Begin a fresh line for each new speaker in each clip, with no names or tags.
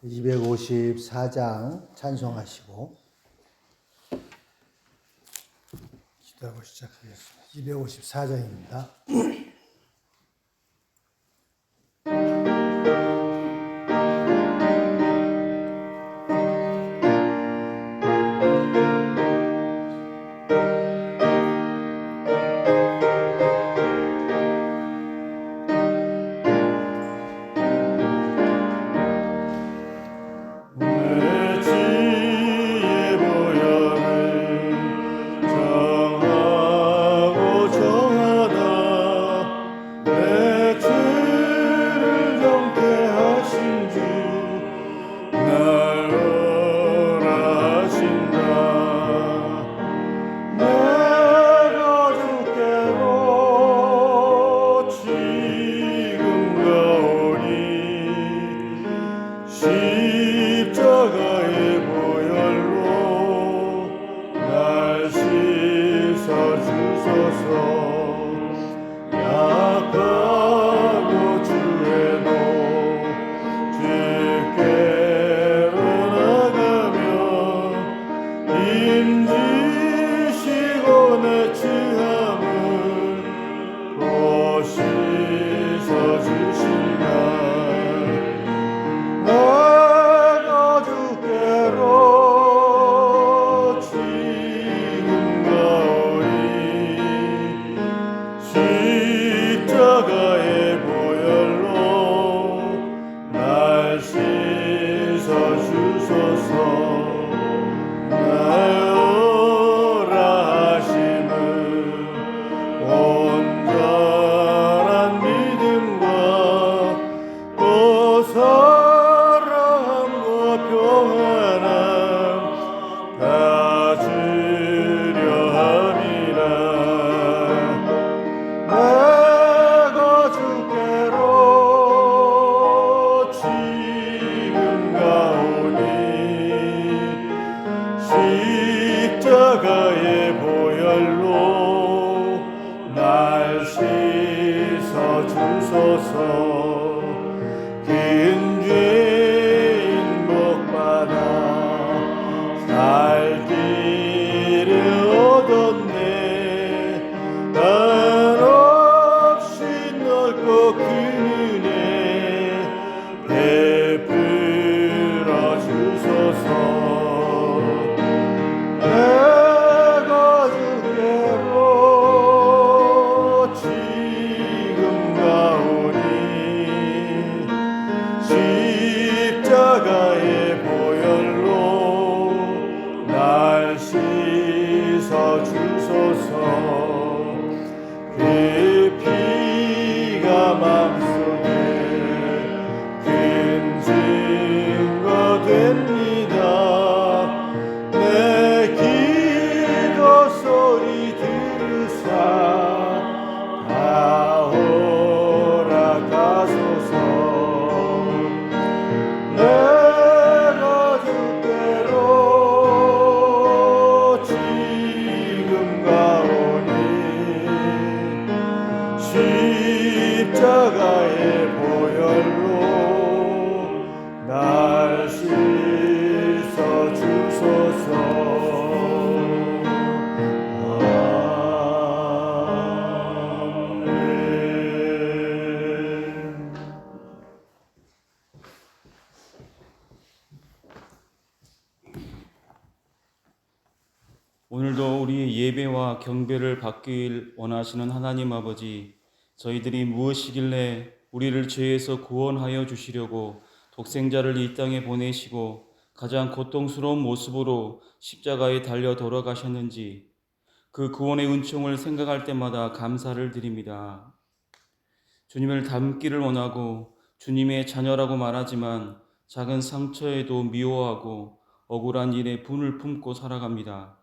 254장 찬송하시고 기도하고 시작하겠습니다. 254장입니다.
십자가의 보혈로 날 씻어 주소서. 긴 죄인 복받아 살 길을 얻었네. 한없이 넓고 큰 은혜 베풀어 주소서. 십자가의 보혈로 날 씻어 주소서. 그 피가 맘속에 큰 증거 됩니다. 내 기도 소리 들으사 다 허락하소서. 내가 주께로 지금 가오니 십자가의 보혈로 날 씻어 주소서.
오늘도 우리의 예배와 경배를 받길 원하시는 하나님 아버지, 저희들이 무엇이길래 우리를 죄에서 구원하여 주시려고 독생자를 이 땅에 보내시고 가장 고통스러운 모습으로 십자가에 달려 돌아가셨는지 그 구원의 은총을 생각할 때마다 감사를 드립니다. 주님을 닮기를 원하고 주님의 자녀라고 말하지만 작은 상처에도 미워하고 억울한 일에 분을 품고 살아갑니다.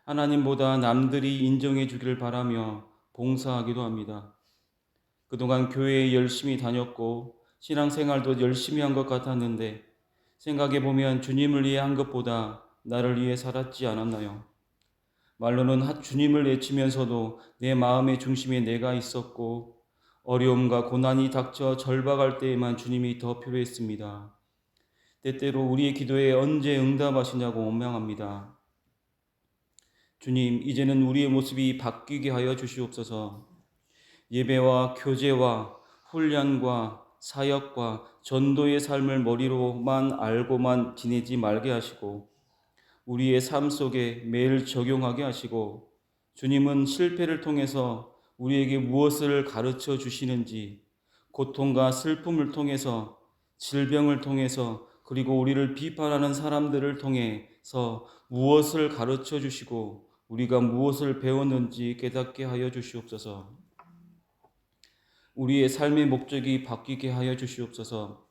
하나님보다 남들이 인정해 주기를 바라며 봉사하기도 합니다. 그동안 교회에 열심히 다녔고 신앙생활도 열심히 한 것 같았는데 생각해보면 주님을 위해 한 것보다 나를 위해 살았지 않았나요? 말로는 주님을 외치면서도 내 마음의 중심에 내가 있었고 어려움과 고난이 닥쳐 절박할 때에만 주님이 더 필요했습니다. 때때로 우리의 기도에 언제 응답하시냐고 원망합니다. 주님, 이제는 우리의 모습이 바뀌게 하여 주시옵소서. 예배와 교제와 훈련과 사역과 전도의 삶을 머리로만 알고만 지내지 말게 하시고 우리의 삶 속에 매일 적용하게 하시고 주님은 실패를 통해서 우리에게 무엇을 가르쳐 주시는지 고통과 슬픔을 통해서 질병을 통해서 그리고 우리를 비판하는 사람들을 통해서 무엇을 가르쳐 주시고 우리가 무엇을 배웠는지 깨닫게 하여 주시옵소서. 우리의 삶의 목적이 바뀌게 하여 주시옵소서.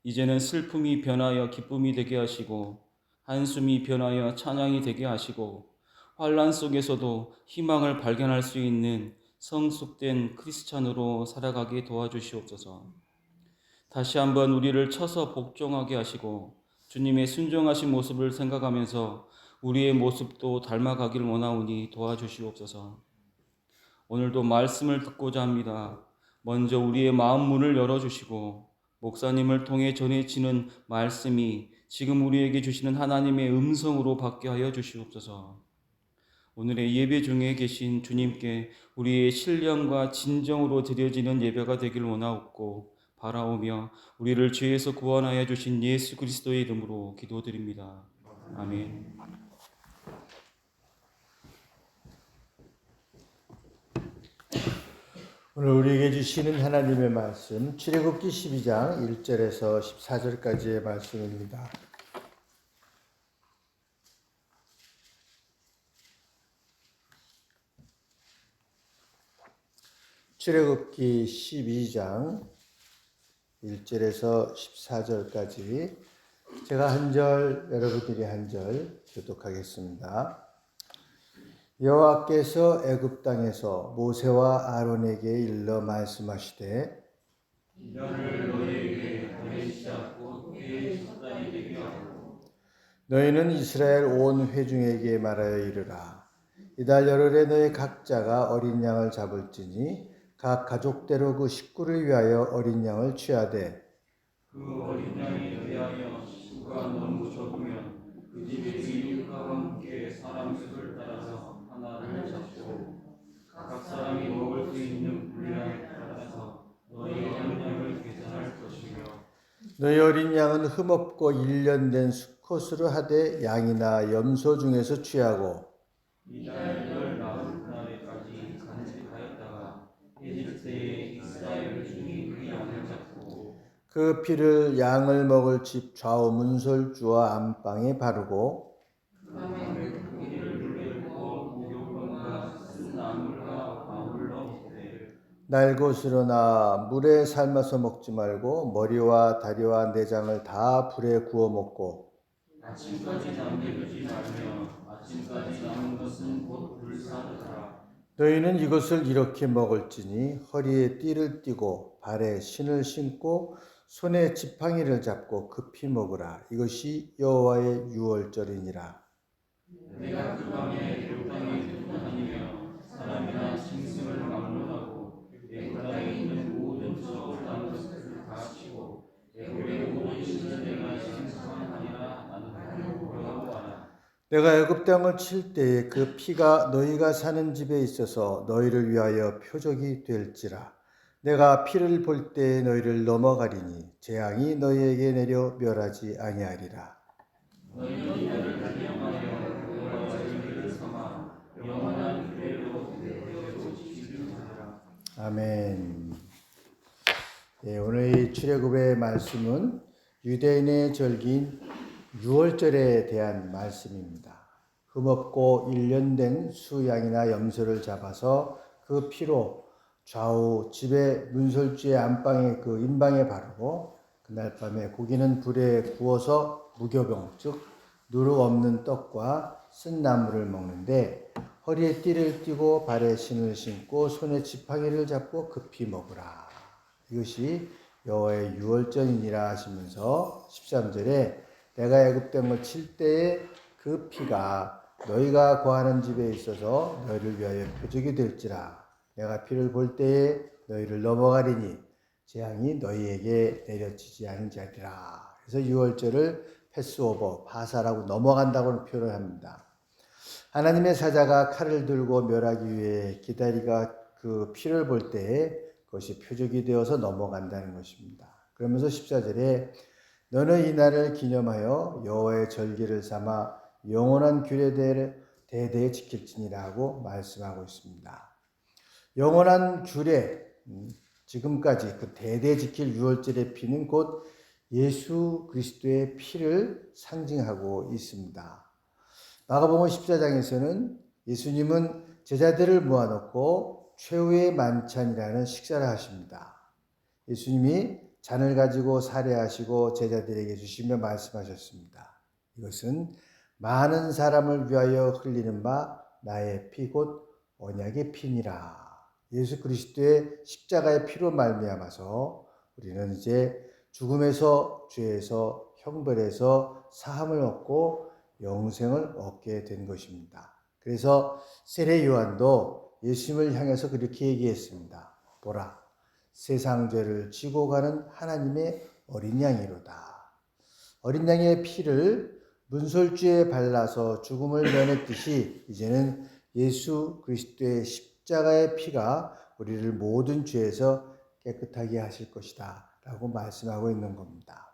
이제는 슬픔이 변하여 기쁨이 되게 하시고 한숨이 변하여 찬양이 되게 하시고 환난 속에서도 희망을 발견할 수 있는 성숙된 크리스찬으로 살아가게 도와주시옵소서. 다시 한번 우리를 쳐서 복종하게 하시고 주님의 순종하신 모습을 생각하면서 우리의 모습도 닮아가길 원하오니 도와주시옵소서. 오늘도 말씀을 듣고자 합니다. 먼저 우리의 마음 문을 열어주시고 목사님을 통해 전해지는 말씀이 지금 우리에게 주시는 하나님의 음성으로 받게 하여 주시옵소서. 오늘의 예배 중에 계신 주님께 우리의 신령과 진정으로 드려지는 예배가 되길 원하옵고 바라오며 우리를 죄에서 구원하여 주신 예수 그리스도의 이름으로 기도드립니다. 아멘.
오늘 우리에게 주시는 하나님의 말씀 출애굽기 12장 1절에서 14절까지의 말씀입니다. 출애굽기 12장 1절에서 14절까지 제가 한 절, 여러분들이 한 절 교독하겠습니다. 여호와께서 애굽 땅에서 모세와 아론에게 일러 말씀하시되
이날을 너희에게 보내시지 않고 그의 사단이 되게 하고
너희는 이스라엘 온 회중에게 말하여 이르라. 이달 열흘에 너희 각자가 어린 양을 잡을지니 각 가족대로 그 식구를 위하여 어린 양을 취하되
그 어린 양에 대하여 식구가 너무 적으면 그 집의 주인과 함께 사람 수를 따라서 하나를 잡고 각 사람이 먹을 수 있는 분량에 따라서 너희 어린 양을 계산할 것이며
너희 어린 양은 흠없고 1년 된 수컷으로 하되 양이나 염소 중에서 취하고
이달 열 나흘 날에까지 간직하였다가 해질 때에 이스라엘 중이 그 양을 잡고
그 피를 양을 먹을 집 좌우 문설주와 안방에 바르고
그 다음에 그 피를 물려고 목욕병과 쓴 나물과 아울러 먹되
날것으로나 물에 삶아서 먹지 말고 머리와 다리와 내장을 다 불에 구워 먹고
아침까지 남겨두지 말며 아침까지 남은 것은 곧 불사르더라.
너희는 이것을 이렇게 먹을지니 허리에 띠를 띠고 발에 신을 신고 손에 지팡이를 잡고 급히 먹으라. 이것이 여호와의 유월절이니라.
내가 그 밤에 그 땅에 두고 다니며 사람이나 짐승을 막론하고 애굽 땅에 있는 모든 추억을 담은 것을 다 치고 애굽의 모든 신을 내가 심상하니라. 나는 부끄러워하라.
내가 애굽 땅을 칠 때에 그 피가 너희가 사는 집에 있어서 너희를 위하여 표적이 될지라. 내가 피를 볼 때에 너희를 넘어가리니 재앙이 너희에게 내려 멸하지 아니하리라.
너희는 이날을 기념하여 그와 절기를 삼아 영원한 규례로 내려 지키리라.
아멘. 예, 오늘 이 출애굽의 말씀은 유대인의 절기인 유월절에 대한 말씀입니다. 흠없고 1년 된 수양이나 염소를 잡아서 그 피로 좌우 집의 문설주의 안방에 그 인방에 바르고 그날 밤에 고기는 불에 구워서 무교병 즉 누룩 없는 떡과 쓴 나물을 먹는데 허리에 띠를 띠고 발에 신을 신고 손에 지팡이를 잡고 급히 먹으라. 이것이 여호와의 유월절이니라 하시면서 13절에 내가 애굽 땅을 칠 때에 그 피가 너희가 거하는 집에 있어서 너희를 위하여 표적이 될지라. 내가 피를 볼 때에 너희를 넘어가리니 재앙이 너희에게 내려지지 않은 자리라. 그래서 유월절을 패스오버, 파사라고 넘어간다고 표현을 합니다. 하나님의 사자가 칼을 들고 멸하기 위해 기다리가 그 피를 볼 때에 그것이 표적이 되어서 넘어간다는 것입니다. 그러면서 14절에 너는 이 날을 기념하여 여호와의 절기를 삼아 영원한 규례대를 대대에 지킬지니라고 말씀하고 있습니다. 영원한 규례, 지금까지 그 대대 지킬 유월절의 피는 곧 예수 그리스도의 피를 상징하고 있습니다. 마가복음 14장에서는 예수님은 제자들을 모아놓고 최후의 만찬이라는 식사를 하십니다. 예수님이 잔을 가지고 사례하시고 제자들에게 주시며 말씀하셨습니다. 이것은 많은 사람을 위하여 흘리는 바 나의 피 곧 언약의 피니라. 예수 그리스도의 십자가의 피로 말미암아서 우리는 이제 죽음에서 죄에서 형벌에서 사함을 얻고 영생을 얻게 된 것입니다. 그래서 세례 요한도 예수님을 향해서 그렇게 얘기했습니다. 보라, 세상 죄를 지고 가는 하나님의 어린 양이로다. 어린 양의 피를 문설주에 발라서 죽음을 면했듯이 이제는 예수 그리스도의 십자가의 피가 우리를 모든 죄에서 깨끗하게 하실 것이다 라고 말씀하고 있는 겁니다.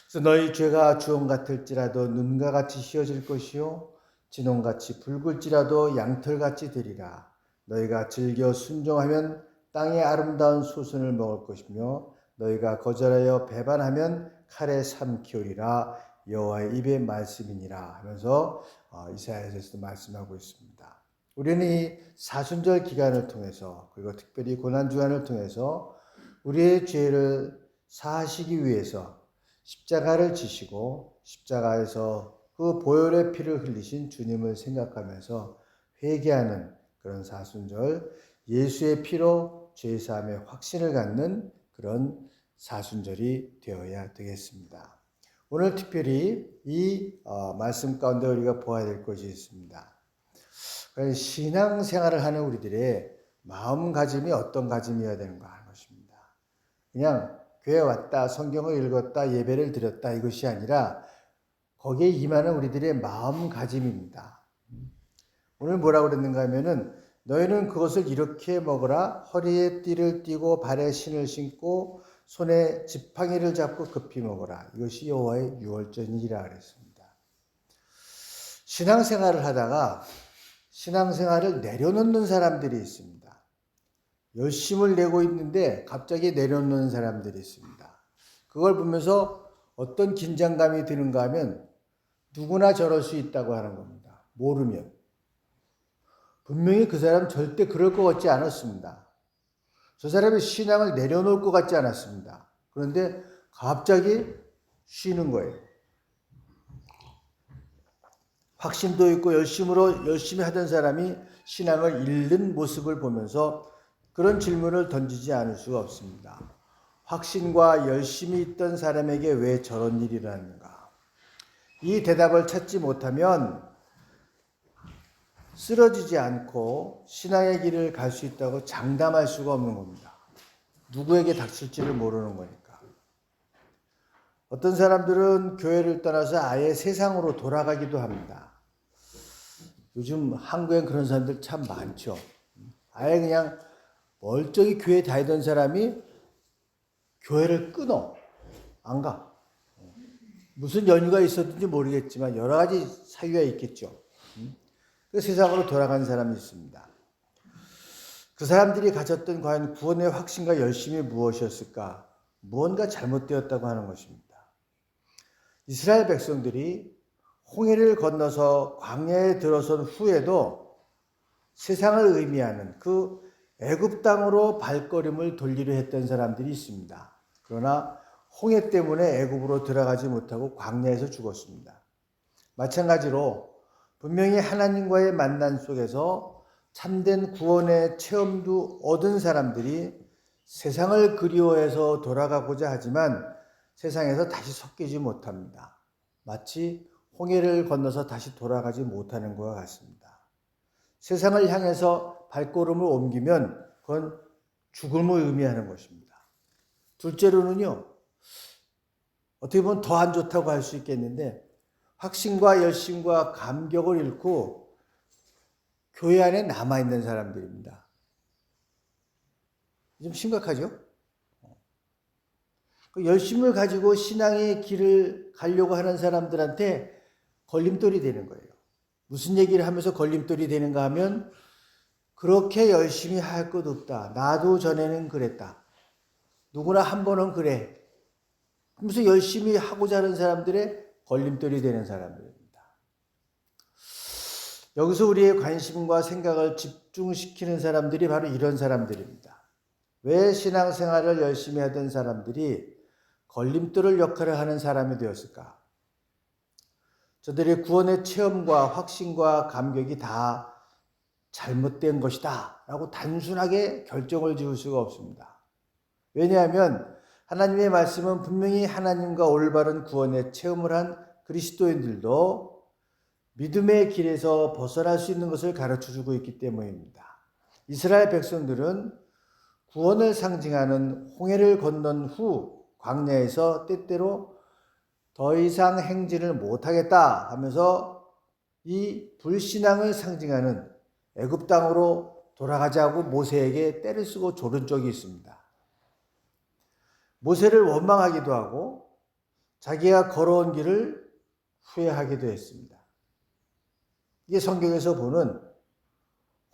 그래서 너희 죄가 주홍 같을지라도 눈과 같이 휘어질 것이요 진홍같이 붉을지라도 양털같이 되리라. 너희가 즐겨 순종하면 땅의 아름다운 수순을 먹을 것이며 너희가 거절하여 배반하면 칼에 삼키오리라. 여호와의 입의 말씀이니라 하면서 이사야서에서도 말씀하고 있습니다. 우리는 이 사순절 기간을 통해서 그리고 특별히 고난주간을 통해서 우리의 죄를 사하시기 위해서 십자가를 지시고 십자가에서 그 보혈의 피를 흘리신 주님을 생각하면서 회개하는 그런 사순절, 예수의 피로 죄사함의 확신을 갖는 그런 사순절이 되어야 되겠습니다. 오늘 특별히 이 말씀 가운데 우리가 보아야 될 것이 있습니다. 신앙생활을 하는 우리들의 마음가짐이 어떤 가짐이어야 되는가 하는 것입니다. 그냥 교회 왔다, 성경을 읽었다, 예배를 드렸다 이것이 아니라 거기에 임하는 우리들의 마음가짐입니다. 오늘 뭐라고 그랬는가 하면은 너희는 그것을 이렇게 먹으라. 허리에 띠를 띠고 발에 신을 신고 손에 지팡이를 잡고 급히 먹으라. 이것이 여호와의 유월절이라 그랬습니다. 신앙생활을 하다가 신앙생활을 내려놓는 사람들이 있습니다. 열심을 내고 있는데 갑자기 내려놓는 사람들이 있습니다. 그걸 보면서 어떤 긴장감이 드는가 하면 누구나 저럴 수 있다고 하는 겁니다. 모르면. 분명히 그 사람 절대 그럴 것 같지 않았습니다. 저 사람이 신앙을 내려놓을 것 같지 않았습니다. 그런데 갑자기 쉬는 거예요. 확신도 있고 열심히 하던 사람이 신앙을 잃는 모습을 보면서 그런 질문을 던지지 않을 수가 없습니다. 확신과 열심히 있던 사람에게 왜 저런 일이 일어났는가? 이 대답을 찾지 못하면 쓰러지지 않고 신앙의 길을 갈 수 있다고 장담할 수가 없는 겁니다. 누구에게 닥칠지를 모르는 거니까. 어떤 사람들은 교회를 떠나서 아예 세상으로 돌아가기도 합니다. 요즘 한국엔 그런 사람들 참 많죠. 아예 그냥 멀쩡히 교회 다니던 사람이 교회를 끊어. 안 가. 무슨 연유가 있었는지 모르겠지만 여러 가지 사유가 있겠죠. 그 세상으로 돌아간 사람이 있습니다. 그 사람들이 가졌던 과연 구원의 확신과 열심이 무엇이었을까? 무언가 잘못되었다고 하는 것입니다. 이스라엘 백성들이 홍해를 건너서 광야에 들어선 후에도 세상을 의미하는 그 애굽 땅으로 발걸음을 돌리려 했던 사람들이 있습니다. 그러나 홍해 때문에 애굽으로 들어가지 못하고 광야에서 죽었습니다. 마찬가지로 분명히 하나님과의 만남 속에서 참된 구원의 체험도 얻은 사람들이 세상을 그리워해서 돌아가고자 하지만 세상에서 다시 섞이지 못합니다. 마치 홍해를 건너서 다시 돌아가지 못하는 것과 같습니다. 세상을 향해서 발걸음을 옮기면 그건 죽음을 의미하는 것입니다. 둘째로는요, 어떻게 보면 더 안 좋다고 할 수 있겠는데 확신과 열심과 감격을 잃고 교회 안에 남아있는 사람들입니다. 좀 심각하죠? 그 열심을 가지고 신앙의 길을 가려고 하는 사람들한테 걸림돌이 되는 거예요. 무슨 얘기를 하면서 걸림돌이 되는가 하면 그렇게 열심히 할 것 없다. 나도 전에는 그랬다. 누구나 한 번은 그래. 그러면서 열심히 하고자 하는 사람들의 걸림돌이 되는 사람들입니다. 여기서 우리의 관심과 생각을 집중시키는 사람들이 바로 이런 사람들입니다. 왜 신앙생활을 열심히 하던 사람들이 걸림돌을 역할을 하는 사람이 되었을까? 저들의 구원의 체험과 확신과 감격이 다 잘못된 것이다 라고 단순하게 결정을 지을 수가 없습니다. 왜냐하면 하나님의 말씀은 분명히 하나님과 올바른 구원의 체험을 한 그리스도인들도 믿음의 길에서 벗어날 수 있는 것을 가르쳐주고 있기 때문입니다. 이스라엘 백성들은 구원을 상징하는 홍해를 건넌 후 광야에서 때때로 더 이상 행진을 못하겠다 하면서 이 불신앙을 상징하는 애굽 땅으로 돌아가자고 모세에게 떼를 쓰고 조른 적이 있습니다. 모세를 원망하기도 하고 자기가 걸어온 길을 후회하기도 했습니다. 이게 성경에서 보는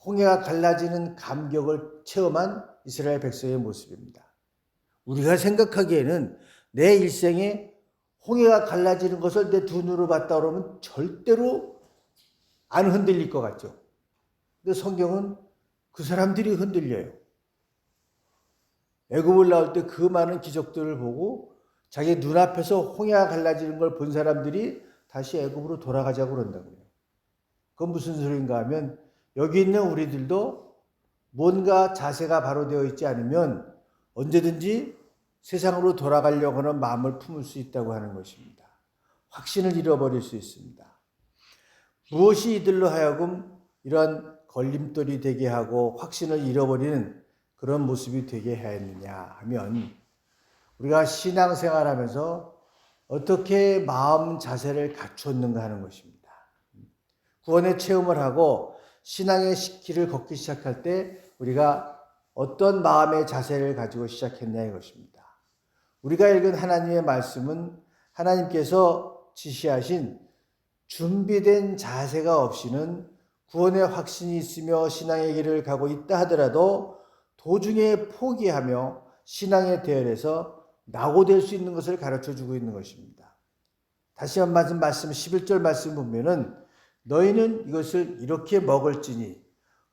홍해가 갈라지는 감격을 체험한 이스라엘 백성의 모습입니다. 우리가 생각하기에는 내 일생에 홍해가 갈라지는 것을 내 두 눈으로 봤다 그러면 절대로 안 흔들릴 것 같죠. 근데 성경은 그 사람들이 흔들려요. 애굽을 나올 때 그 많은 기적들을 보고 자기 눈앞에서 홍해가 갈라지는 걸 본 사람들이 다시 애굽으로 돌아가자고 그런다고요. 그건 무슨 소리인가 하면 여기 있는 우리들도 뭔가 자세가 바로 되어 있지 않으면 언제든지 세상으로 돌아가려고 하는 마음을 품을 수 있다고 하는 것입니다. 확신을 잃어버릴 수 있습니다. 무엇이 이들로 하여금 이런 걸림돌이 되게 하고 확신을 잃어버리는 그런 모습이 되게 하였느냐 하면 우리가 신앙생활하면서 어떻게 마음 자세를 갖췄는가 하는 것입니다. 구원의 체험을 하고 신앙의 길을 걷기 시작할 때 우리가 어떤 마음의 자세를 가지고 시작했냐 이것입니다. 우리가 읽은 하나님의 말씀은 하나님께서 지시하신 준비된 자세가 없이는 구원의 확신이 있으며 신앙의 길을 가고 있다 하더라도 도중에 포기하며 신앙의 대열에서 낙오될 수 있는 것을 가르쳐주고 있는 것입니다. 다시 한번 말씀 11절 말씀 보면은 너희는 이것을 이렇게 먹을지니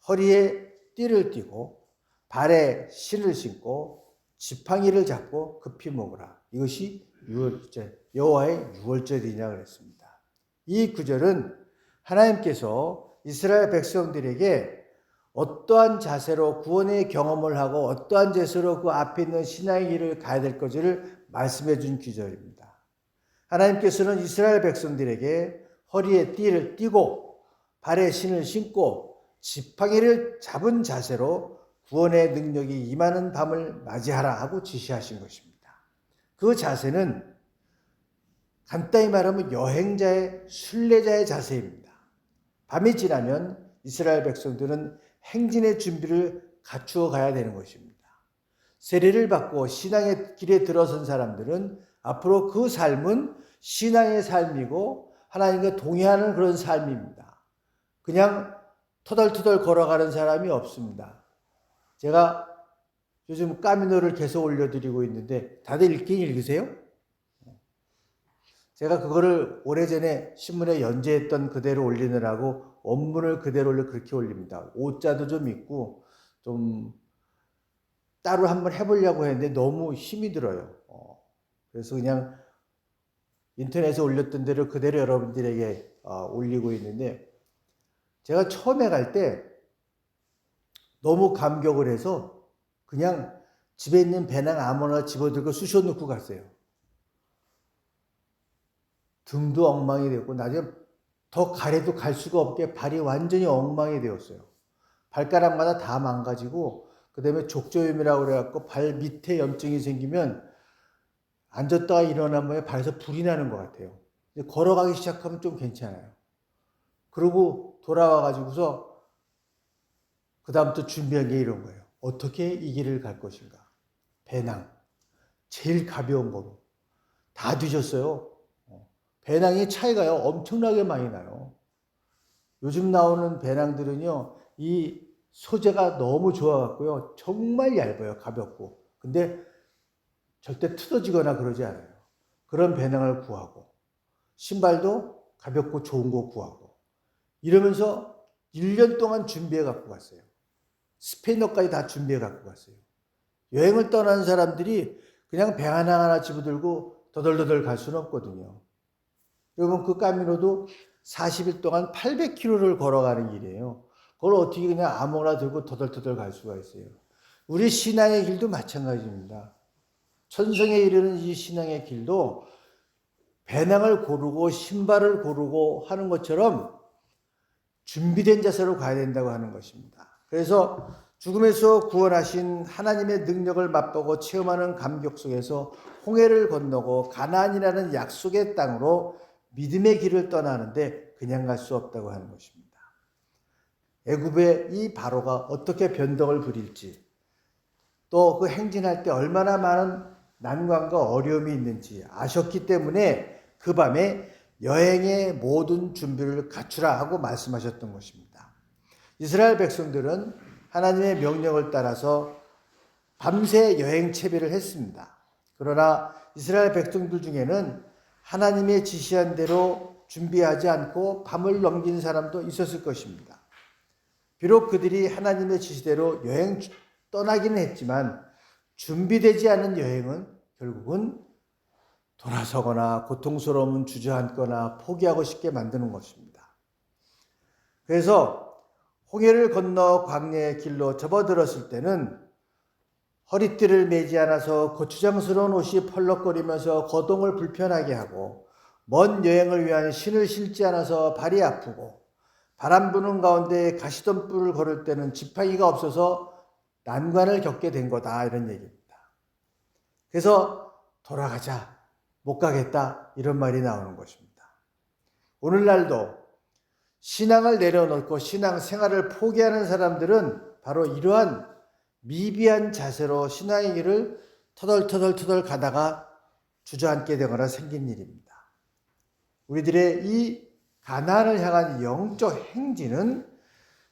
허리에 띠를 띠고 발에 신을 신고 지팡이를 잡고 급히 먹으라. 이것이 여호와의 유월절이냐 그랬습니다. 이 구절은 하나님께서 이스라엘 백성들에게 어떠한 자세로 구원의 경험을 하고 어떠한 자세로 그 앞에 있는 신앙의 길을 가야 될 것을 말씀해 준 구절입니다. 하나님께서는 이스라엘 백성들에게 허리에 띠를 띠고 발에 신을 신고 지팡이를 잡은 자세로 구원의 능력이 임하는 밤을 맞이하라 하고 지시하신 것입니다. 그 자세는 간단히 말하면 여행자의 순례자의 자세입니다. 밤이 지나면 이스라엘 백성들은 행진의 준비를 갖추어 가야 되는 것입니다. 세례를 받고 신앙의 길에 들어선 사람들은 앞으로 그 삶은 신앙의 삶이고 하나님과 동의하는 그런 삶입니다. 그냥 터덜터덜 걸어가는 사람이 없습니다. 제가 요즘 까미노를 계속 올려드리고 있는데 다들 읽긴 읽으세요? 제가 그거를 오래전에 신문에 연재했던 그대로 올리느라고 원문을 그대로 그렇게 올립니다. 오자도 좀 있고 좀 따로 한번 해보려고 했는데 너무 힘이 들어요. 그래서 그냥 인터넷에 올렸던 대로 그대로 여러분들에게 올리고 있는데 제가 처음에 갈 때 너무 감격을 해서 그냥 집에 있는 배낭 아무나 집어들고 쑤셔 넣고 갔어요. 등도 엉망이 되었고 나중에 더 가래도 갈 수가 없게 발이 완전히 엉망이 되었어요. 발가락마다 다 망가지고 그 다음에 족저염이라고 그래갖고 발 밑에 염증이 생기면 앉았다가 일어나면 발에서 불이 나는 것 같아요. 걸어가기 시작하면 좀 괜찮아요. 그러고 돌아와가지고서 그 다음부터 준비한 게 이런 거예요. 어떻게 이 길을 갈 것인가. 배낭. 제일 가벼운 거로. 다 뒤졌어요. 배낭이 차이가요. 엄청나게 많이 나요. 요즘 나오는 배낭들은요. 이 소재가 너무 좋아갖고요. 정말 얇아요. 가볍고. 근데 절대 틀어지거나 그러지 않아요. 그런 배낭을 구하고 신발도 가볍고 좋은 거 구하고 이러면서 1년 동안 준비해 갖고 갔어요. 스페인어까지 다 준비해 갖고 갔어요. 여행을 떠나는 사람들이 그냥 배 하나하나 집어들고 더덜더덜 갈 수는 없거든요. 여러분 그 까미노도 40일 동안 800km를 걸어가는 길이에요. 그걸 어떻게 그냥 아무거나 들고 더덜더덜 갈 수가 있어요. 우리 신앙의 길도 마찬가지입니다. 천성에 이르는 이 신앙의 길도 배낭을 고르고 신발을 고르고 하는 것처럼 준비된 자세로 가야 된다고 하는 것입니다. 그래서 죽음에서 구원하신 하나님의 능력을 맛보고 체험하는 감격 속에서 홍해를 건너고 가나안이라는 약속의 땅으로 믿음의 길을 떠나는데 그냥 갈 수 없다고 하는 것입니다. 애굽의 이 바로가 어떻게 변덕을 부릴지 또 그 행진할 때 얼마나 많은 난관과 어려움이 있는지 아셨기 때문에 그 밤에 여행의 모든 준비를 갖추라 하고 말씀하셨던 것입니다. 이스라엘 백성들은 하나님의 명령을 따라서 밤새 여행 채비를 했습니다. 그러나 이스라엘 백성들 중에는 하나님의 지시한 대로 준비하지 않고 밤을 넘긴 사람도 있었을 것입니다. 비록 그들이 하나님의 지시대로 여행 떠나기는 했지만 준비되지 않은 여행은 결국은 돌아서거나 고통스러움은 주저앉거나 포기하고 싶게 만드는 것입니다. 그래서 홍해를 건너 광야의 길로 접어들었을 때는 허리띠를 매지 않아서 고추장스러운 옷이 펄럭거리면서 거동을 불편하게 하고 먼 여행을 위한 신을 신지 않아서 발이 아프고 바람 부는 가운데 가시덤불을 걸을 때는 지팡이가 없어서 난관을 겪게 된 거다 이런 얘기입니다. 그래서 돌아가자, 못 가겠다 이런 말이 나오는 것입니다. 오늘날도 신앙을 내려놓고 신앙 생활을 포기하는 사람들은 바로 이러한 미비한 자세로 신앙의 길을 터덜터덜 가다가 주저앉게 되거나 생긴 일입니다. 우리들의 이 가나안을 향한 영적 행진은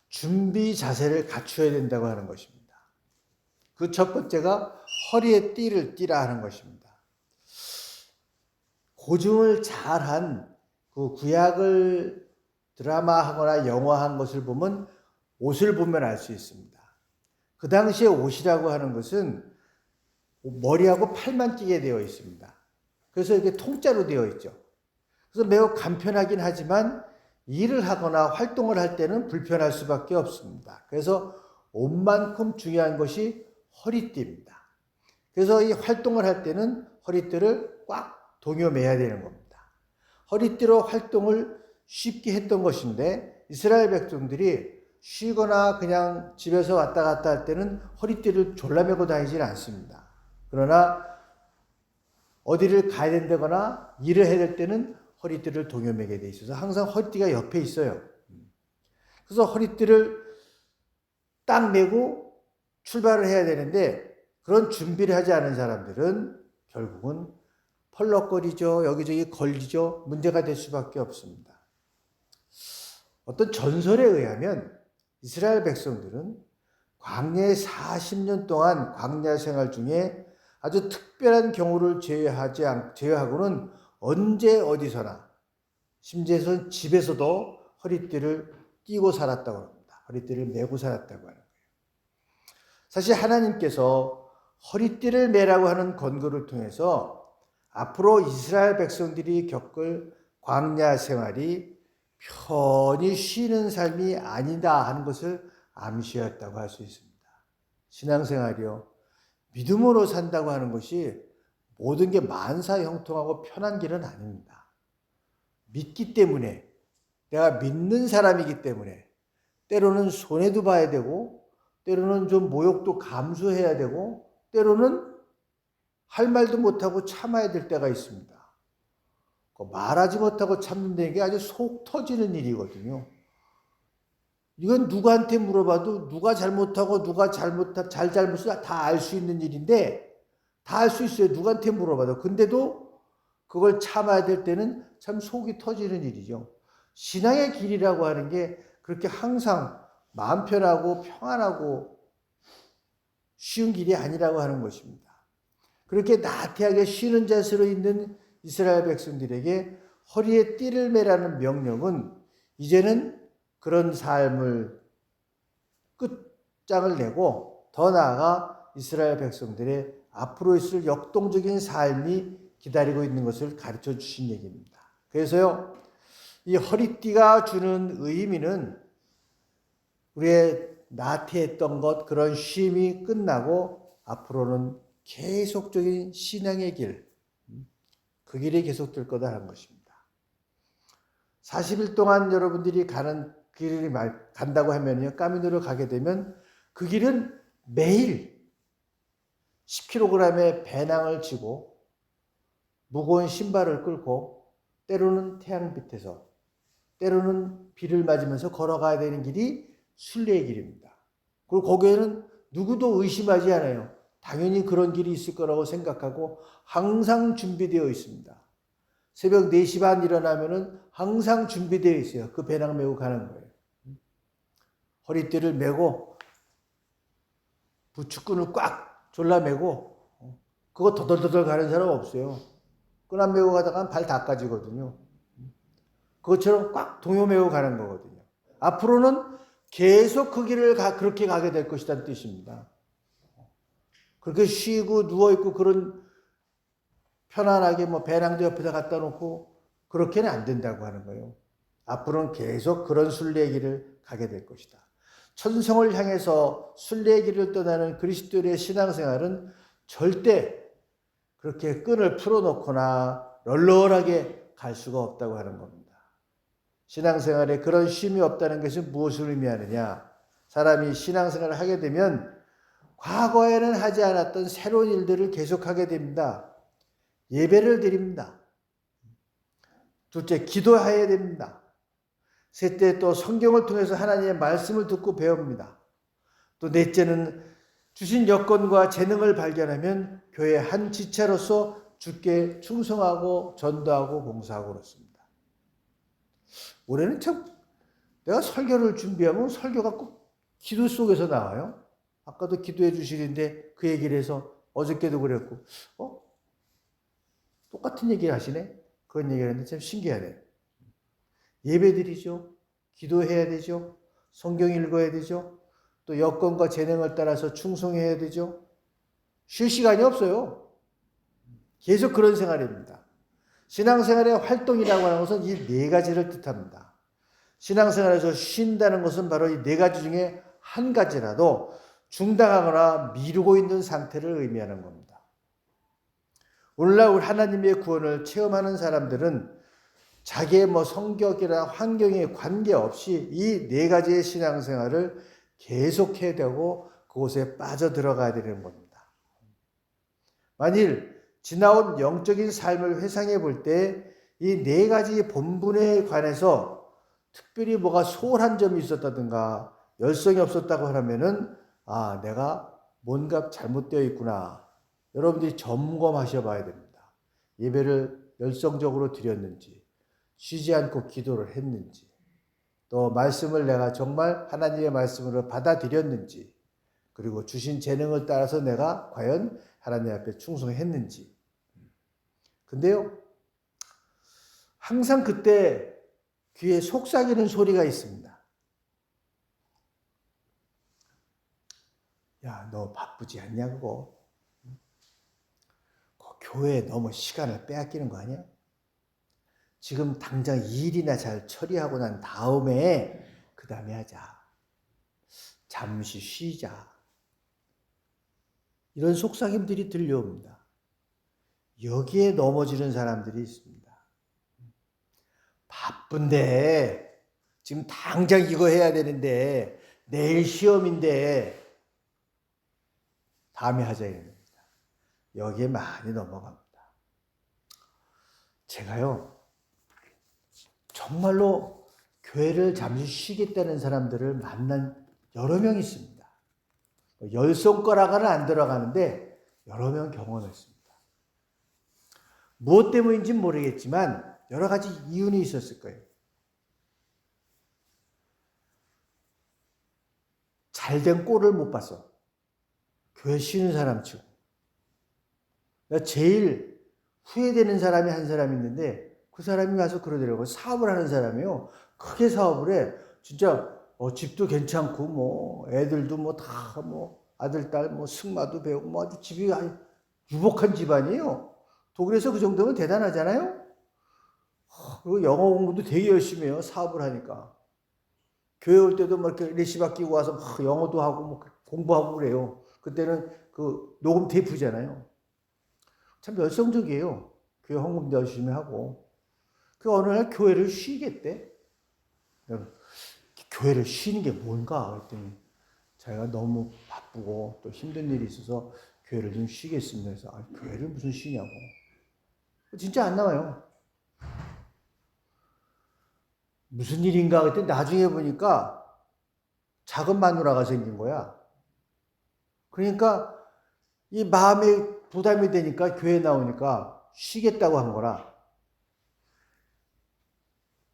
준비 자세를 갖추어야 된다고 하는 것입니다. 그 첫 번째가 허리에 띠를 띠라 하는 것입니다. 고증을 잘한 그 구약을 드라마하거나 영화한 것을 보면 옷을 보면 알 수 있습니다. 그 당시에 옷이라고 하는 것은 머리하고 팔만 끼게 되어 있습니다. 그래서 이렇게 통짜로 되어 있죠. 그래서 매우 간편하긴 하지만 일을 하거나 활동을 할 때는 불편할 수밖에 없습니다. 그래서 옷만큼 중요한 것이 허리띠입니다. 그래서 이 활동을 할 때는 허리띠를 꽉 동여매야 되는 겁니다. 허리띠로 활동을 쉽게 했던 것인데 이스라엘 백성들이 쉬거나 그냥 집에서 왔다 갔다 할 때는 허리띠를 졸라매고 다니지는 않습니다. 그러나 어디를 가야 된다거나 일을 해야 될 때는 허리띠를 동여매게 돼 있어서 항상 허리띠가 옆에 있어요. 그래서 허리띠를 딱 매고 출발을 해야 되는데 그런 준비를 하지 않은 사람들은 결국은 펄럭거리죠. 여기저기 걸리죠. 문제가 될 수밖에 없습니다. 어떤 전설에 의하면 이스라엘 백성들은 광야에 40년 동안 광야 생활 중에 아주 특별한 경우를 제외하고는 언제 어디서나 심지어는 집에서도 허리띠를 띠고 살았다고 합니다. 허리띠를 메고 살았다고 하는 거예요. 사실 하나님께서 허리띠를 매라고 하는 권고를 통해서 앞으로 이스라엘 백성들이 겪을 광야 생활이 편히 쉬는 삶이 아니다 하는 것을 암시했다고 할 수 있습니다. 신앙생활이요. 믿음으로 산다고 하는 것이 모든 게 만사형통하고 편한 길은 아닙니다. 믿기 때문에, 내가 믿는 사람이기 때문에 때로는 손해도 봐야 되고 때로는 좀 모욕도 감수해야 되고 때로는 할 말도 못하고 참아야 될 때가 있습니다. 말하지 못하고 참는다는 게 아주 속 터지는 일이거든요. 이건 누구한테 물어봐도 누가 잘못하고 누가 잘못을 다 알 수 있는 일인데, 다 알 수 있어요. 누구한테 물어봐도. 근데도 그걸 참아야 될 때는 참 속이 터지는 일이죠. 신앙의 길이라고 하는 게 그렇게 항상 마음 편하고 평안하고 쉬운 길이 아니라고 하는 것입니다. 그렇게 나태하게 쉬는 자세로 있는 이스라엘 백성들에게 허리에 띠를 매라는 명령은 이제는 그런 삶을 끝장을 내고 더 나아가 이스라엘 백성들의 앞으로 있을 역동적인 삶이 기다리고 있는 것을 가르쳐 주신 얘기입니다. 그래서요, 이 허리띠가 주는 의미는 우리의 나태했던 것, 그런 쉼이 끝나고 앞으로는 계속적인 신앙의 길, 그 길이 계속될 거다 하는 것입니다. 40일 동안 여러분들이 가는 길을 간다고 하면요, 까미노를 가게 되면 그 길은 매일 10kg의 배낭을 지고 무거운 신발을 끌고 때로는 태양빛에서 때로는 비를 맞으면서 걸어가야 되는 길이 순례의 길입니다. 그리고 거기에는 누구도 의심하지 않아요. 당연히 그런 길이 있을 거라고 생각하고 항상 준비되어 있습니다. 새벽 4시 반 일어나면은 항상 준비되어 있어요. 그 배낭 메고 가는 거예요. 허리띠를 메고 부축끈을 꽉 졸라매고 그거 더덜더덜 가는 사람 없어요. 끈 안 메고 가다가 발 다 까지거든요. 그것처럼 꽉 동요 메고 가는 거거든요. 앞으로는 계속 그 길을 그렇게 가게 될 것이라는 뜻입니다. 그렇게 쉬고 누워있고 그런 편안하게 배낭도 옆에다 갖다 놓고 그렇게는 안 된다고 하는 거예요. 앞으로는 계속 그런 순례의 길을 가게 될 것이다. 천성을 향해서 순례의 길을 떠나는 그리스도인의 신앙생활은 절대 그렇게 끈을 풀어놓거나 널널하게 갈 수가 없다고 하는 겁니다. 신앙생활에 그런 쉼이 없다는 것은 무엇을 의미하느냐? 사람이 신앙생활을 하게 되면 과거에는 하지 않았던 새로운 일들을 계속하게 됩니다. 예배를 드립니다. 둘째, 기도해야 됩니다. 셋째, 또 성경을 통해서 하나님의 말씀을 듣고 배웁니다. 또 넷째는 주신 여건과 재능을 발견하면 교회 한 지체로서 주께 충성하고 전도하고 봉사하고 그렇습니다. 올해는 참 내가 설교를 준비하면 설교가 꼭 기도 속에서 나와요. 아까도 기도해 주시는데 그 얘기를 해서 어저께도 그랬고 똑같은 얘기를 하시네. 그런 얘기를 했는데 참 신기하네. 예배드리죠. 기도해야 되죠. 성경 읽어야 되죠. 또 여건과 재능을 따라서 충성해야 되죠. 쉴 시간이 없어요. 계속 그런 생활입니다. 신앙생활의 활동이라고 하는 것은 이 네 가지를 뜻합니다. 신앙생활에서 쉰다는 것은 바로 이 네 가지 중에 한 가지라도 중단하거나 미루고 있는 상태를 의미하는 겁니다. 오늘날 하나님의 구원을 체험하는 사람들은 자기의 성격이나 환경에 관계없이 이 네 가지의 신앙생활을 계속해야 되고 그곳에 빠져들어가야 되는 겁니다. 만일 지나온 영적인 삶을 회상해 볼 때 이 네 가지 본분에 관해서 특별히 뭐가 소홀한 점이 있었다든가 열성이 없었다고 하면은 내가 뭔가 잘못되어 있구나. 여러분들이 점검하셔 봐야 됩니다. 예배를 열성적으로 드렸는지, 쉬지 않고 기도를 했는지, 또 말씀을 내가 정말 하나님의 말씀으로 받아들였는지, 그리고 주신 재능을 따라서 내가 과연 하나님 앞에 충성했는지. 근데요, 항상 그때 귀에 속삭이는 소리가 있습니다. 야, 너 바쁘지 않냐 그거? 교회에 너무 시간을 빼앗기는 거 아니야? 지금 당장 일이나 잘 처리하고 난 다음에 그 다음에 하자. 잠시 쉬자. 이런 속삭임들이 들려옵니다. 여기에 넘어지는 사람들이 있습니다. 바쁜데 지금 당장 이거 해야 되는데 내일 시험인데 다음에 하자 이런 겁니다. 여기에 많이 넘어갑니다. 제가요, 정말로 교회를 잠시 쉬겠다는 사람들을 만난 여러 명 있습니다. 열 손가락은 안 들어가는데 여러 명 경험했습니다. 무엇 때문인지 모르겠지만 여러 가지 이유는 있었을 거예요. 잘된 꼴을 못 봤어. 교회 쉬는 사람 치고. 제일 후회되는 사람이 한 사람이 있는데 그 사람이 와서 그러더라고요. 사업을 하는 사람이요. 크게 사업을 해. 진짜 집도 괜찮고 뭐 애들도 뭐 다 뭐 아들 딸 뭐 승마도 배우고 뭐 아주 집이 유복한 집안이에요. 독일에서 그 정도면 대단하잖아요. 그리고 영어 공부도 되게 열심히 해요. 사업을 하니까. 교회 올 때도 막 이렇게 레시바 끼고 와서 막 영어도 하고 뭐 공부하고 그래요. 그때는 그 녹음 테이프잖아요. 참 열성적이에요. 교회 헌금도 열심히 하고. 그 어느 날 교회를 쉬겠대. 교회를 쉬는 게 뭔가 그랬더니 자기가 너무 바쁘고 또 힘든 일이 있어서 교회를 좀 쉬겠습니다. 그래서 교회를 무슨 쉬냐고. 진짜 안 나와요. 무슨 일인가 그랬더니 나중에 보니까 작은 마누라가 생긴 거야. 그러니까 이 마음에 부담이 되니까 교회 나오니까 쉬겠다고 한 거라.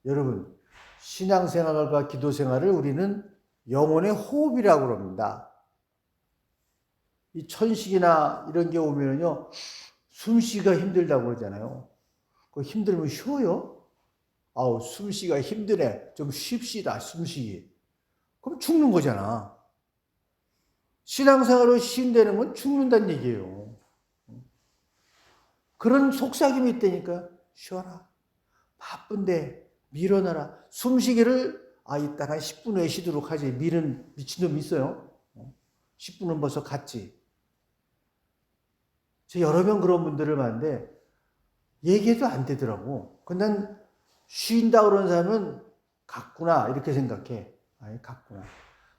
여러분, 신앙생활과 기도생활을 우리는 영혼의 호흡이라고 그럽니다. 이 천식이나 이런 게 오면요, 숨쉬기가 힘들다고 그러잖아요. 그 힘들면 쉬어요? 숨쉬기가 힘드네. 좀 쉽시다, 숨쉬기. 그럼 죽는 거잖아. 신앙생활을 쉰다는 건 죽는다는 얘기예요. 그런 속삭임이 있다니까. 쉬어라. 바쁜데 밀어놔라. 숨쉬기를 이따가 10분 후에 쉬도록 하지. 미는 미친놈 있어요. 10분은 벌써 갔지. 저 여러 명 그런 분들을 봤는데 얘기해도 안 되더라고. 근데 난 쉰다 그러는 사람은 갔구나 이렇게 생각해. 갔구나.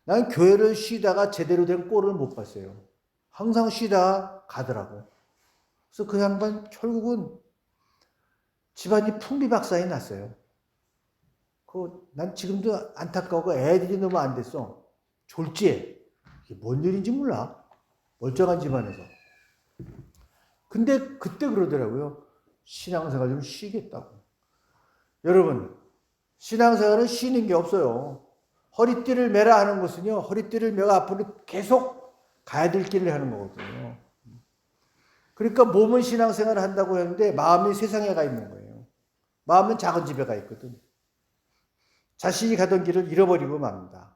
난 교회를 쉬다가 제대로 된 꼴을 못 봤어요. 항상 쉬다가 가더라고. 그래서 그 양반 결국은 집안이 풍비박산이 났어요. 난 지금도 안타까워. 애들이 너무 안 됐어. 졸지에. 이게 뭔 일인지 몰라. 멀쩡한 집안에서. 근데 그때 그러더라고요. 신앙생활 좀 쉬겠다고. 여러분, 신앙생활은 쉬는 게 없어요. 허리띠를 매라 하는 것은요. 허리띠를 매가 앞으로 계속 가야 될 길을 하는 거거든요. 그러니까 몸은 신앙생활을 한다고 하는데 마음이 세상에 가 있는 거예요. 마음은 작은 집에 가 있거든. 자신이 가던 길을 잃어버리고 맙니다.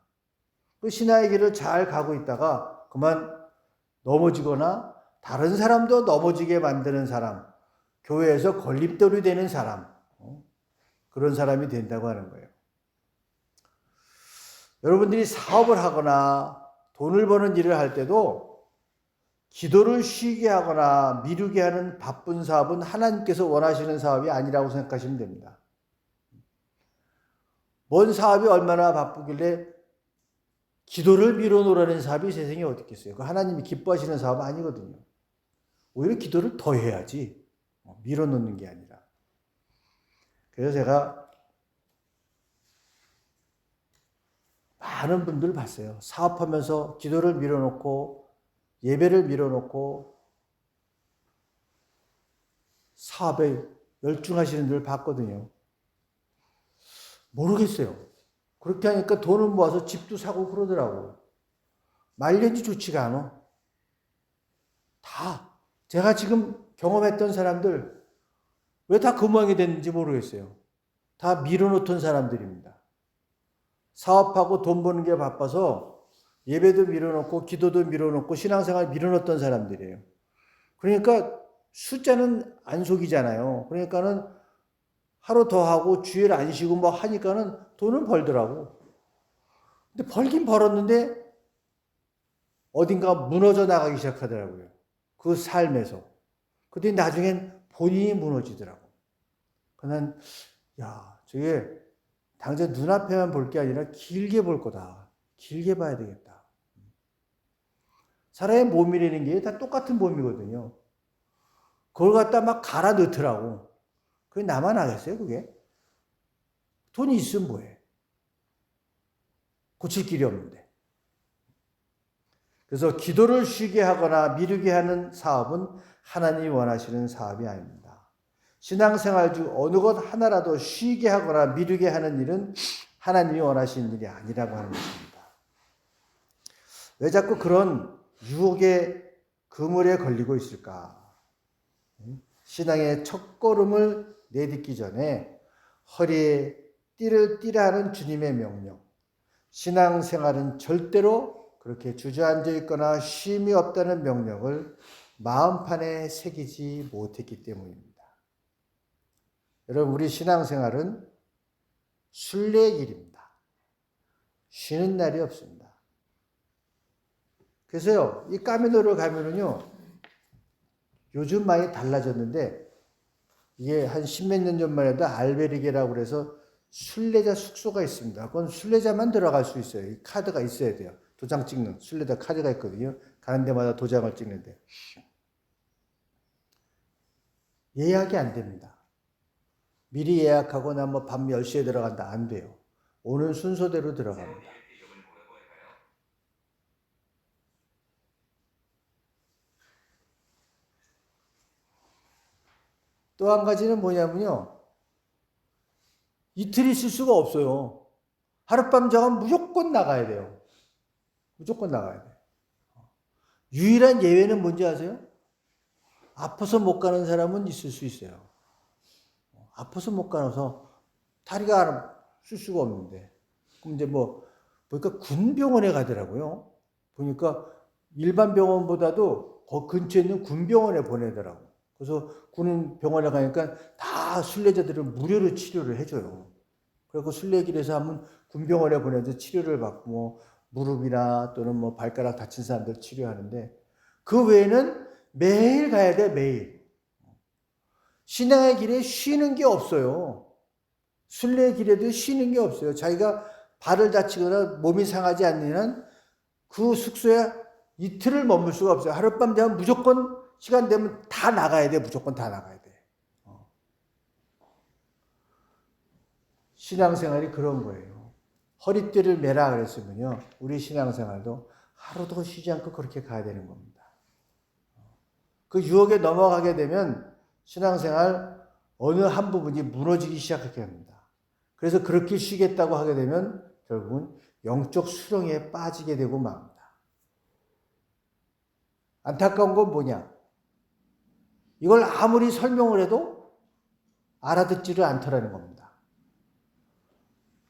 그 신앙의 길을 잘 가고 있다가 그만 넘어지거나 다른 사람도 넘어지게 만드는 사람, 교회에서 걸림돌이 되는 사람, 그런 사람이 된다고 하는 거예요. 여러분들이 사업을 하거나 돈을 버는 일을 할 때도 기도를 쉬게 하거나 미루게 하는 바쁜 사업은 하나님께서 원하시는 사업이 아니라고 생각하시면 됩니다. 뭔 사업이 얼마나 바쁘길래 기도를 미뤄놓으라는 사업이 세상에 어디 있겠어요? 그 하나님이 기뻐하시는 사업은 아니거든요. 오히려 기도를 더 해야지 미뤄놓는 게 아니라. 그래서 제가 많은 분들을 봤어요. 사업하면서 기도를 미뤄놓고 예배를 미뤄놓고 사업에 열중하시는 분을 봤거든요. 모르겠어요. 그렇게 하니까 돈을 모아서 집도 사고 그러더라고. 말년이 좋지가 않아. 다 제가 지금 경험했던 사람들 왜 다 그 모양이 됐는지 모르겠어요. 다 밀어놓던 사람들입니다. 사업하고 돈 버는 게 바빠서 예배도 밀어놓고 기도도 밀어놓고 신앙생활 밀어놓던 사람들이에요. 그러니까 숫자는 안 속이잖아요. 그러니까는 하루 더 하고 주일 안 쉬고 뭐 하니까는 돈은 벌더라고. 근데 벌긴 벌었는데 어딘가 무너져 나가기 시작하더라고요. 그 삶에서. 근데 나중엔 본인이 무너지더라고. 그난 저게 당장 눈앞에만 볼 게 아니라 길게 볼 거다. 길게 봐야 되겠다. 사람의 몸이라는 게 다 똑같은 몸이거든요. 그걸 갖다 막 갈아 넣더라고. 그게 나만 하겠어요, 그게? 돈이 있으면 뭐해? 고칠 길이 없는데. 그래서 기도를 쉬게 하거나 미루게 하는 사업은 하나님이 원하시는 사업이 아닙니다. 신앙생활 중 어느 것 하나라도 쉬게 하거나 미루게 하는 일은 하나님이 원하시는 일이 아니라고 하는 것입니다. 왜 자꾸 그런 유혹의 그물에 걸리고 있을까? 신앙의 첫걸음을 내딛기 전에 허리에 띠를 띠라 하는 주님의 명령. 신앙생활은 절대로 그렇게 주저앉아 있거나 쉼이 없다는 명령을 마음판에 새기지 못했기 때문입니다. 여러분, 우리 신앙생활은 순례길입니다. 쉬는 날이 없습니다. 그래서요, 이 까미노를 가면은요, 요즘 많이 달라졌는데, 이게 한 십몇 년 전만 해도 알베르게라고 그래서 순례자 숙소가 있습니다. 그건 순례자만 들어갈 수 있어요. 이 카드가 있어야 돼요. 도장 찍는 순례자 카드가 있거든요. 가는 데마다 도장을 찍는데. 예약이 안 됩니다. 미리 예약하거나 뭐 밤 10시에 들어간다. 안 돼요. 오는 순서대로 들어갑니다. 또 한 가지는 뭐냐면요. 이틀 있을 수가 없어요. 하룻밤 자면 무조건 나가야 돼요. 무조건 나가야 돼요. 유일한 예외는 뭔지 아세요? 아파서 못 가는 사람은 있을 수 있어요. 아파서 못 가서 다리가 쓸 수가 없는데. 그럼 이제 보니까 군병원에 가더라고요. 보니까 일반 병원보다도 그 근처에 있는 군병원에 보내더라고. 그래서 군 병원에 가니까 다 순례자들은 무료로 치료를 해줘요. 그리고 순례길에서 하면 군병원에 보내서 치료를 받고 무릎이나 또는 발가락 다친 사람들 치료하는데 그 외에는 매일 가야 돼, 매일. 신앙의 길에 쉬는 게 없어요. 순례의 길에도 쉬는 게 없어요. 자기가 발을 다치거나 몸이 상하지 않는 한 그 숙소에 이틀을 머물 수가 없어요. 하룻밤 자면 무조건 시간 되면 다 나가야 돼. 무조건 다 나가야 돼. 신앙생활이 그런 거예요. 허리띠를 매라 그랬으면요. 우리 신앙생활도 하루도 쉬지 않고 그렇게 가야 되는 겁니다. 그 유혹에 넘어가게 되면 신앙생활 어느 한 부분이 무너지기 시작하게 합니다. 그래서 그렇게 쉬겠다고 하게 되면 결국은 영적 수렁에 빠지게 되고 맙니다. 안타까운 건 뭐냐? 이걸 아무리 설명을 해도 알아듣지를 않더라는 겁니다.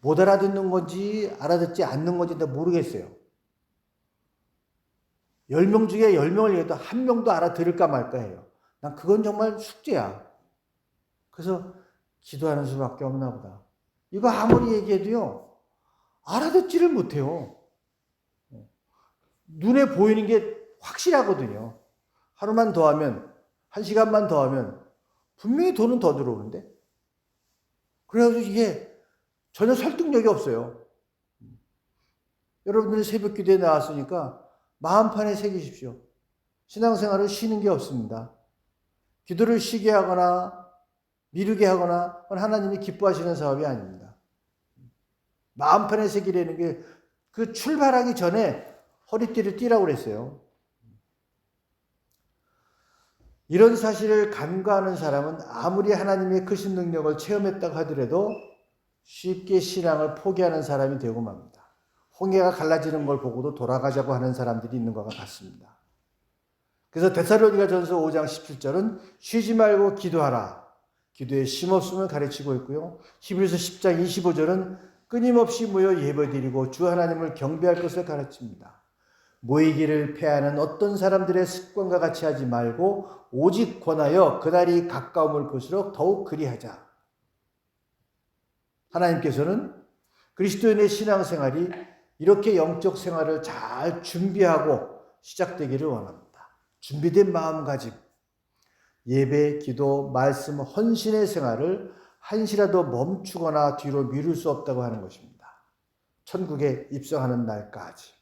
못 알아듣는 건지 알아듣지 않는 건지 모르겠어요. 10명 중에 10명을 얘기해도 한 명도 알아들을까 말까 해요. 난 그건 정말 숙제야. 그래서 기도하는 수밖에 없나 보다. 이거 아무리 얘기해도요. 알아듣지를 못해요. 눈에 보이는 게 확실하거든요. 하루만 더 하면, 1시간만 더 하면 분명히 돈은 더 들어오는데. 그래가지고 이게 전혀 설득력이 없어요. 여러분들이 새벽 기도에 나왔으니까 마음판에 새기십시오. 신앙생활은 쉬는 게 없습니다. 기도를 쉬게 하거나 미루게 하거나 하나님이 기뻐하시는 사업이 아닙니다. 마음판에 새기려는 게 그 출발하기 전에 허리띠를 띠라고 그랬어요. 이런 사실을 간과하는 사람은 아무리 하나님의 크신 능력을 체험했다고 하더라도 쉽게 신앙을 포기하는 사람이 되고 맙니다. 홍해가 갈라지는 걸 보고도 돌아가자고 하는 사람들이 있는 것 같습니다. 그래서 데살로니가전서 5장 17절은 쉬지 말고 기도하라. 기도에 쉼없음을 가르치고 있고요. 히브리서 10장 25절은 끊임없이 모여 예배드리고 주 하나님을 경배할 것을 가르칩니다. 모이기를 패하는 어떤 사람들의 습관과 같이 하지 말고 오직 권하여 그날이 가까움을 볼수록 더욱 그리하자. 하나님께서는 그리스도인의 신앙생활이 이렇게 영적 생활을 잘 준비하고 시작되기를 원합니다. 준비된 마음가짐, 예배, 기도, 말씀, 헌신의 생활을 한시라도 멈추거나 뒤로 미룰 수 없다고 하는 것입니다. 천국에 입성하는 날까지.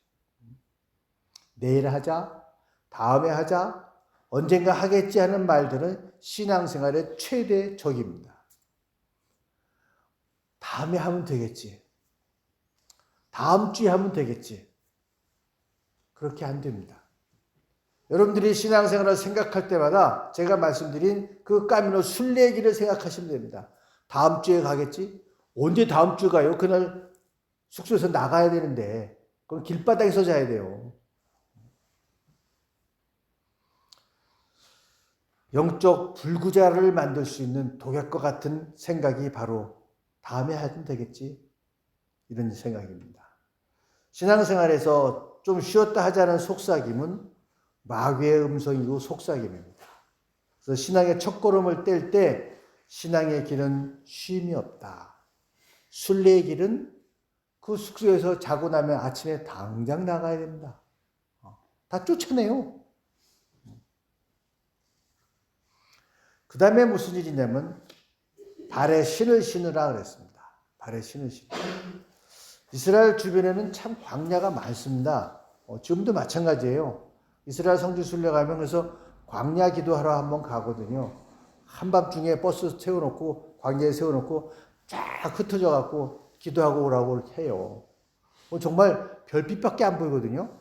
내일 하자, 다음에 하자, 언젠가 하겠지 하는 말들은 신앙생활의 최대 적입니다. 다음에 하면 되겠지. 다음 주에 하면 되겠지. 그렇게 안 됩니다. 여러분들이 신앙생활을 생각할 때마다 제가 말씀드린 그 까미노 순례길을 생각하시면 됩니다. 다음 주에 가겠지? 언제 다음 주에 가요? 그날 숙소에서 나가야 되는데 그럼 길바닥에서 자야 돼요. 영적 불구자를 만들 수 있는 독약과 같은 생각이 바로 다음에 하면 되겠지? 이런 생각입니다. 신앙생활에서 좀 쉬었다 하자는 속삭임은 마귀의 음성이고 속삭임입니다. 그래서 신앙의 첫걸음을 뗄 때 신앙의 길은 쉼이 없다. 순례의 길은 그 숙소에서 자고 나면 아침에 당장 나가야 됩니다. 다 쫓아내요. 그 다음에 무슨 일이냐면 발에 신을 신으라 그랬습니다. 발에 신을 신으라. 이스라엘 주변에는 참 광야가 많습니다. 지금도 마찬가지예요. 이스라엘 성지 순례 가면 그래서 광야 기도하러 한번 가거든요. 한밤중에 버스 세워놓고 광야에 세워놓고 쫙 흩어져 갖고 기도하고 오라고 이렇게 해요. 정말 별빛밖에 안 보이거든요.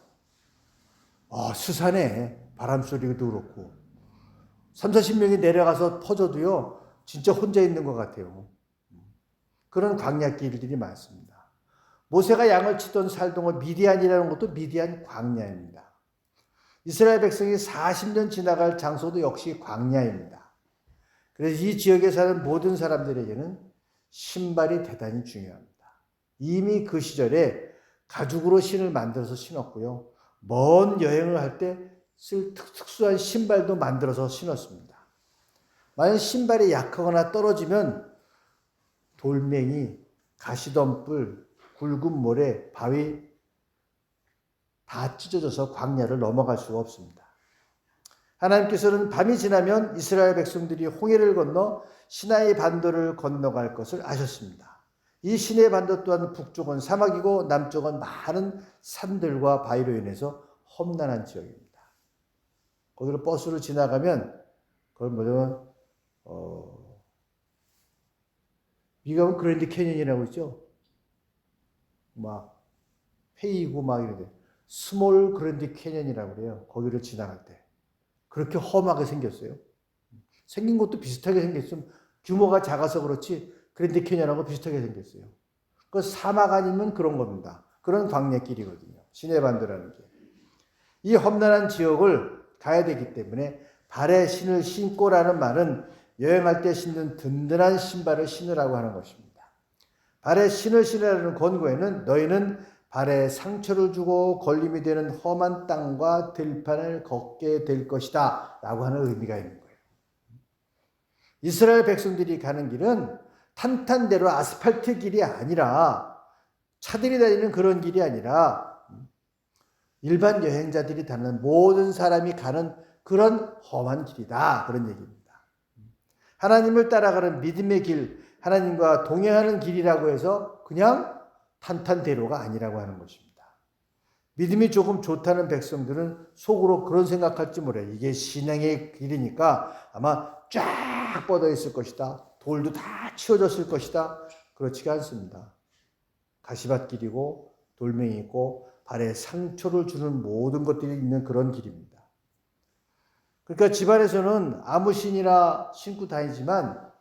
스산해. 바람 소리도 그렇고 30-40명이 내려가서 퍼져도요 진짜 혼자 있는 것 같아요. 그런 광야길들이 많습니다. 모세가 양을 치던 살동은 미디안이라는 것도 미디안 광야입니다. 이스라엘 백성이 40년 지나갈 장소도 역시 광야입니다. 그래서 이 지역에 사는 모든 사람들에게는 신발이 대단히 중요합니다. 이미 그 시절에 가죽으로 신을 만들어서 신었고요. 먼 여행을 할 때 쓸 특수한 신발도 만들어서 신었습니다. 만약 신발이 약하거나 떨어지면 돌멩이, 가시덤불, 굵은 모래, 바위 다 찢어져서 광야를 넘어갈 수가 없습니다. 하나님께서는 밤이 지나면 이스라엘 백성들이 홍해를 건너 시나이 반도를 건너갈 것을 아셨습니다. 이 시내 반도 또한 북쪽은 사막이고 남쪽은 많은 산들과 바위로 인해서 험난한 지역입니다. 거기를 버스로 지나가면 그걸 뭐냐면 미국은 그랜드 캐니언이라고 있죠. 막 페이고 막 이런데 스몰 그랜드 캐니언이라고 그래요. 거기를 지나갈 때 그렇게 험하게 생겼어요. 생긴 것도 비슷하게 생겼어요. 규모가 작아서 그렇지 그랜드 캐니언하고 비슷하게 생겼어요. 그 사막 아니면 그런 겁니다. 그런 광야길이거든요. 시내반도라는 게. 이 험난한 지역을 가야 되기 때문에 발에 신을 신고라는 말은 여행할 때 신는 든든한 신발을 신으라고 하는 것입니다. 발에 신을 신으라는 권고에는 너희는 발에 상처를 주고 걸림이 되는 험한 땅과 들판을 걷게 될 것이다 라고 하는 의미가 있는 거예요. 이스라엘 백성들이 가는 길은 탄탄대로 아스팔트 길이 아니라 차들이 다니는 그런 길이 아니라 일반 여행자들이 다니는 모든 사람이 가는 그런 험한 길이다. 그런 얘기입니다. 하나님을 따라가는 믿음의 길, 하나님과 동행하는 길이라고 해서 그냥 탄탄대로가 아니라고 하는 것입니다. 믿음이 조금 좋다는 백성들은 속으로 그런 생각할지 몰라요. 이게 신앙의 길이니까 아마 쫙 뻗어 있을 것이다. 돌도 다 치워졌을 것이다. 그렇지가 않습니다. 가시밭길이고 돌멩이 있고 발에 상처를 주는 모든 것들이 있는 그런 길입니다. 그러니까 집안에서는 아무 신이나 신고 다니지만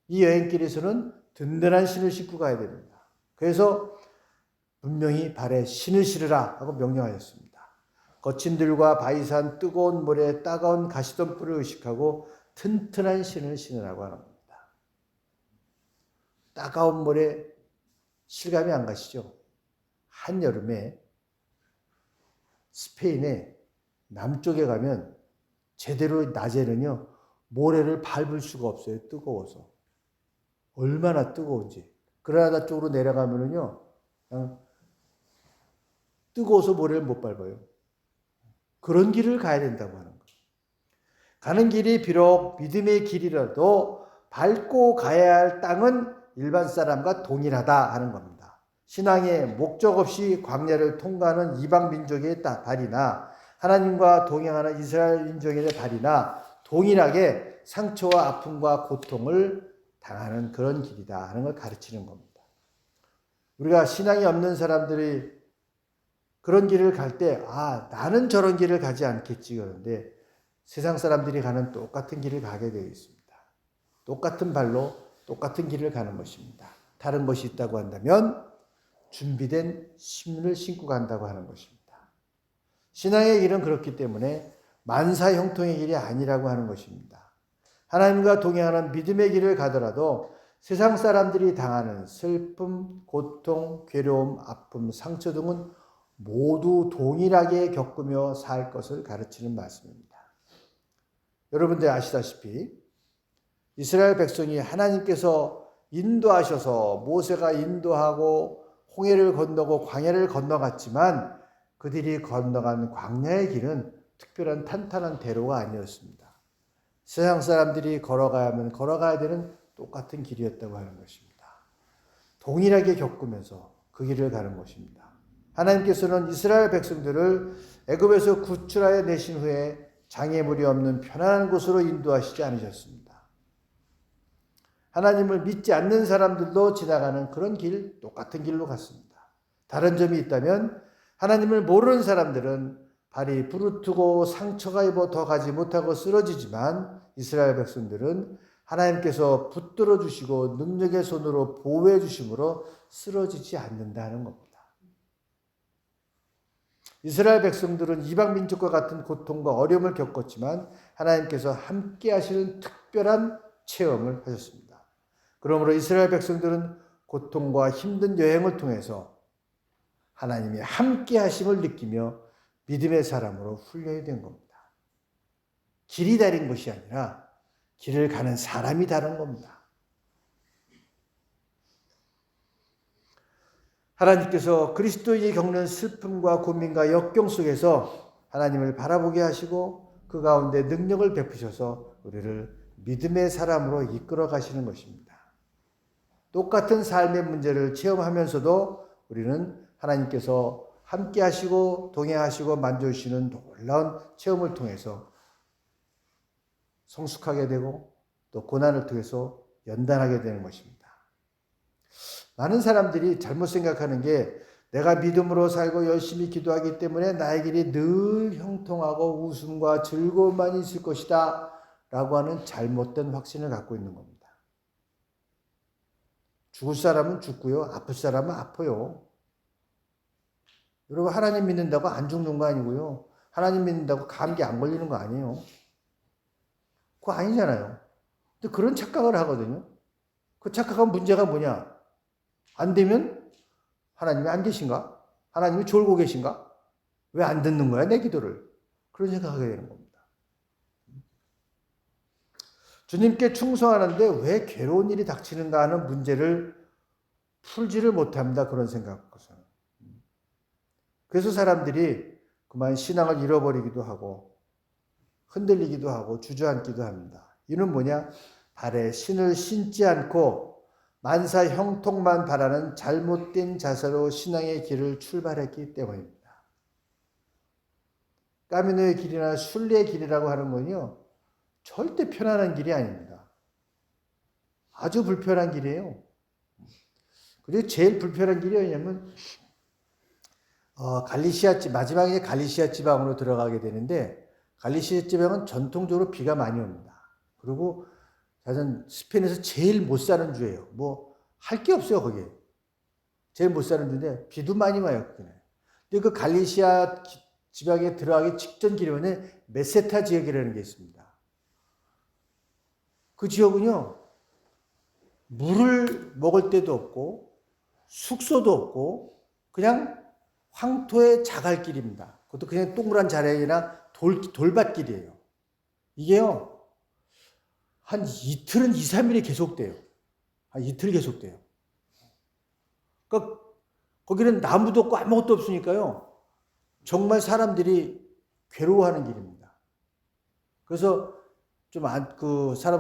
이 여행길에서는 든든한 신을 신고 가야 됩니다. 그래서 분명히 발에 신을 신으라 하고 명령하였습니다. 거친 들과 바위산 뜨거운 물에 따가운 가시덤불을 의식하고 튼튼한 신을 신으라고 합니다. 따가운 물에 실감이 안 가시죠? 한여름에 스페인의 남쪽에 가면 제대로 낮에는요 모래를 밟을 수가 없어요. 뜨거워서. 얼마나 뜨거운지. 그라나다 쪽으로 내려가면은요 그냥 뜨거워서 모래를 못 밟아요. 그런 길을 가야 된다고 하는 거예요. 가는 길이 비록 믿음의 길이라도 밟고 가야 할 땅은 일반 사람과 동일하다 하는 겁니다. 신앙의 목적 없이 광야를 통과하는 이방 민족의 발이나 하나님과 동행하는 이스라엘 인종의 발이나 동일하게 상처와 아픔과 고통을 당하는 그런 길이다 하는 걸 가르치는 겁니다. 우리가 신앙이 없는 사람들이 그런 길을 갈 때, 나는 저런 길을 가지 않겠지. 그런데 세상 사람들이 가는 똑같은 길을 가게 되어 있습니다. 똑같은 발로 똑같은 길을 가는 것입니다. 다른 것이 있다고 한다면 준비된 신문을 신고 간다고 하는 것입니다. 신앙의 길은 그렇기 때문에 만사 형통의 길이 아니라고 하는 것입니다. 하나님과 동행하는 믿음의 길을 가더라도 세상 사람들이 당하는 슬픔, 고통, 괴로움, 아픔, 상처 등은 모두 동일하게 겪으며 살 것을 가르치는 말씀입니다. 여러분들 아시다시피 이스라엘 백성이 하나님께서 인도하셔서 모세가 인도하고 홍해를 건너고 광야를 건너갔지만 그들이 건너간 광야의 길은 특별한 탄탄한 대로가 아니었습니다. 세상 사람들이 걸어가야만 걸어가야 되는 똑같은 길이었다고 하는 것입니다. 동일하게 겪으면서 그 길을 가는 것입니다. 하나님께서는 이스라엘 백성들을 애굽에서 구출하여 내신 후에 장애물이 없는 편안한 곳으로 인도하시지 않으셨습니다. 하나님을 믿지 않는 사람들도 지나가는 그런 길, 똑같은 길로 갔습니다. 다른 점이 있다면 하나님을 모르는 사람들은 발이 부르트고 상처가 입어 더 가지 못하고 쓰러지지만 이스라엘 백성들은 하나님께서 붙들어 주시고 능력의 손으로 보호해 주심으로 쓰러지지 않는다는 겁니다. 이스라엘 백성들은 이방 민족과 같은 고통과 어려움을 겪었지만 하나님께서 함께 하시는 특별한 체험을 하셨습니다. 그러므로 이스라엘 백성들은 고통과 힘든 여행을 통해서 하나님이 함께 하심을 느끼며 믿음의 사람으로 훈련이 된 겁니다. 길이 다른 것이 아니라 길을 가는 사람이 다른 겁니다. 하나님께서 그리스도인이 겪는 슬픔과 고민과 역경 속에서 하나님을 바라보게 하시고 그 가운데 능력을 베푸셔서 우리를 믿음의 사람으로 이끌어 가시는 것입니다. 똑같은 삶의 문제를 체험하면서도 우리는 하나님께서 함께 하시고 동행하시고 만져주시는 놀라운 체험을 통해서 성숙하게 되고 또 고난을 통해서 연단하게 되는 것입니다. 많은 사람들이 잘못 생각하는 게 내가 믿음으로 살고 열심히 기도하기 때문에 나의 길이 늘 형통하고 웃음과 즐거움만 있을 것이다 라고 하는 잘못된 확신을 갖고 있는 겁니다. 죽을 사람은 죽고요. 아플 사람은 아파요. 여러분 하나님 믿는다고 안 죽는 거 아니고요. 하나님 믿는다고 감기 안 걸리는 거 아니에요. 그거 아니잖아요. 근데 그런 착각을 하거든요. 그 착각한 문제가 뭐냐? 안 되면 하나님이 안 계신가? 하나님이 졸고 계신가? 왜 안 듣는 거야, 내 기도를? 그런 생각하게 되는 겁니다. 주님께 충성하는데 왜 괴로운 일이 닥치는가 하는 문제를 풀지를 못합니다. 그런 생각으로서는. 그래서 사람들이 그만 신앙을 잃어버리기도 하고 흔들리기도 하고 주저앉기도 합니다. 이는 뭐냐? 발에 신을 신지 않고 만사 형통만 바라는 잘못된 자세로 신앙의 길을 출발했기 때문입니다. 까미노의 길이나 순례의 길이라고 하는 건요, 절대 편안한 길이 아닙니다. 아주 불편한 길이에요. 그리고 제일 불편한 길이 뭐냐면 마지막에 갈리시아 지방으로 들어가게 되는데 갈리시아 지방은 전통적으로 비가 많이 옵니다. 그리고 사실 스페인에서 제일 못 사는 주예요. 뭐 할 게 없어요, 거기에. 제일 못 사는 주인데 비도 많이 와요. 근데 그 갈리시아 지방에 들어가기 직전 길에는 메세타 지역이라는 게 있습니다. 그 지역은요, 물을 먹을 데도 없고 숙소도 없고 그냥 황토의 자갈길입니다. 그것도 그냥 동그란 자락이나 돌밭길이에요. 이게요, 한 이틀은 2, 3일이 계속돼요. 한 이틀 계속돼요. 그러니까 거기는 나무도 없고 아무것도 없으니까요, 정말 사람들이 괴로워하는 길입니다. 그래서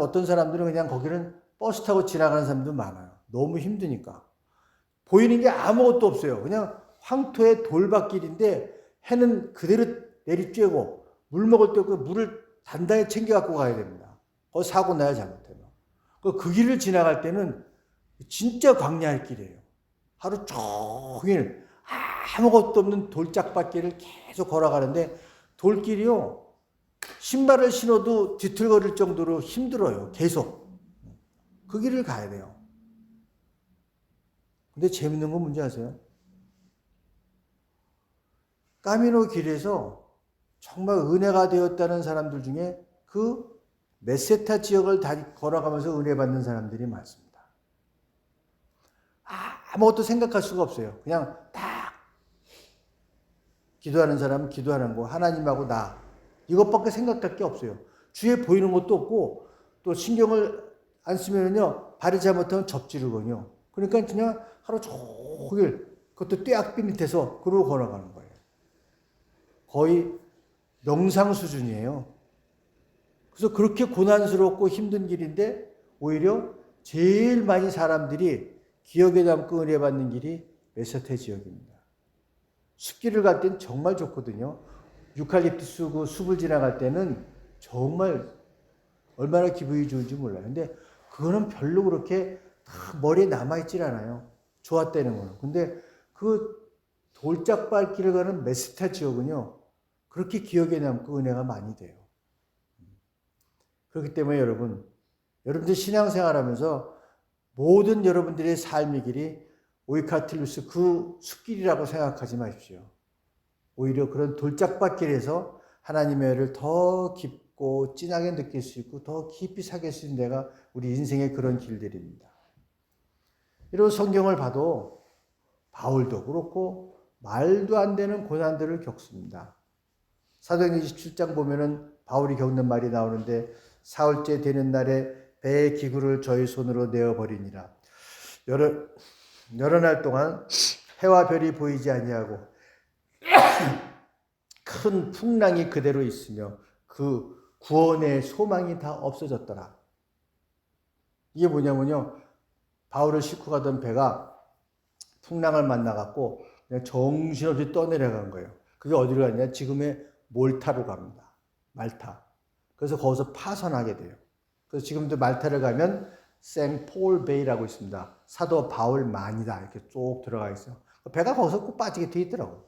어떤 사람들은 그냥 거기는 버스 타고 지나가는 사람도 많아요. 너무 힘드니까. 보이는 게 아무것도 없어요. 그냥 황토의 돌밭길인데 해는 그대로 내리쬐고 물 먹을 때 그 물을 단단히 챙겨 갖고 가야 됩니다. 사고 나야 잘못하면. 그 길을 지나갈 때는 진짜 광야의 길이에요. 하루 종일 아무것도 없는 돌짝밭길을 계속 걸어가는데 돌길이요. 신발을 신어도 뒤틀거릴 정도로 힘들어요. 계속. 그 길을 가야 돼요. 근데 재밌는 건 뭔지 아세요? 까미노 길에서 정말 은혜가 되었다는 사람들 중에 그 메세타 지역을 다 걸어가면서 은혜 받는 사람들이 많습니다. 아무것도 생각할 수가 없어요. 그냥 딱 기도하는 사람은 기도하는 거, 하나님하고 나 이것밖에 생각할 게 없어요. 주위에 보이는 것도 없고 또 신경을 안 쓰면요 발이 잘못하면 접지르거든요. 그러니까 그냥 하루 종일 그것도 떼약비 밑에서 그러고 걸어가는 거예요. 거의 명상 수준이에요. 그래서 그렇게 고난스럽고 힘든 길인데 오히려 제일 많이 사람들이 기억에 남고 은혜 받는 길이 메세타 지역입니다. 숲길을 갈 때는 정말 좋거든요. 유칼립투스 그 숲을 지나갈 때는 정말 얼마나 기분이 좋은지 몰라요. 근데 그거는 별로 그렇게 머리에 남아있질 않아요. 좋았다는 거는. 근데 그 돌짝발길을 가는 메세타 지역은요. 그렇게 기억에 남고 은혜가 많이 돼요. 그렇기 때문에 여러분들 신앙생활하면서 모든 여러분들의 삶의 길이 오이카틸루스 그 숲길이라고 생각하지 마십시오. 오히려 그런 돌짝밭길에서 하나님의 은혜를 더 깊고 진하게 느낄 수 있고 더 깊이 사귈 수 있는 데가 우리 인생의 그런 길들입니다. 이런 성경을 봐도 바울도 그렇고 말도 안 되는 고난들을 겪습니다. 사도행전 27장 보면은 바울이 겪는 말이 나오는데 사흘째 되는 날에 배의 기구를 저희 손으로 내어버리니라. 여러 날 동안 해와 별이 보이지 아니하고 큰 풍랑이 그대로 있으며 그 구원의 소망이 다 없어졌더라. 이게 뭐냐면요. 바울을 싣고 가던 배가 풍랑을 만나갖고 그냥 정신없이 떠내려간 거예요. 그게 어디로 갔냐? 지금의 몰타로 갑니다. 말타. 그래서 거기서 파선하게 돼요. 그래서 지금도 말타를 가면 생폴 베이라고 있습니다. 사도 바울만이다 이렇게 쭉 들어가 있어요. 배가 거기서 꼭 빠지게 돼 있더라고요.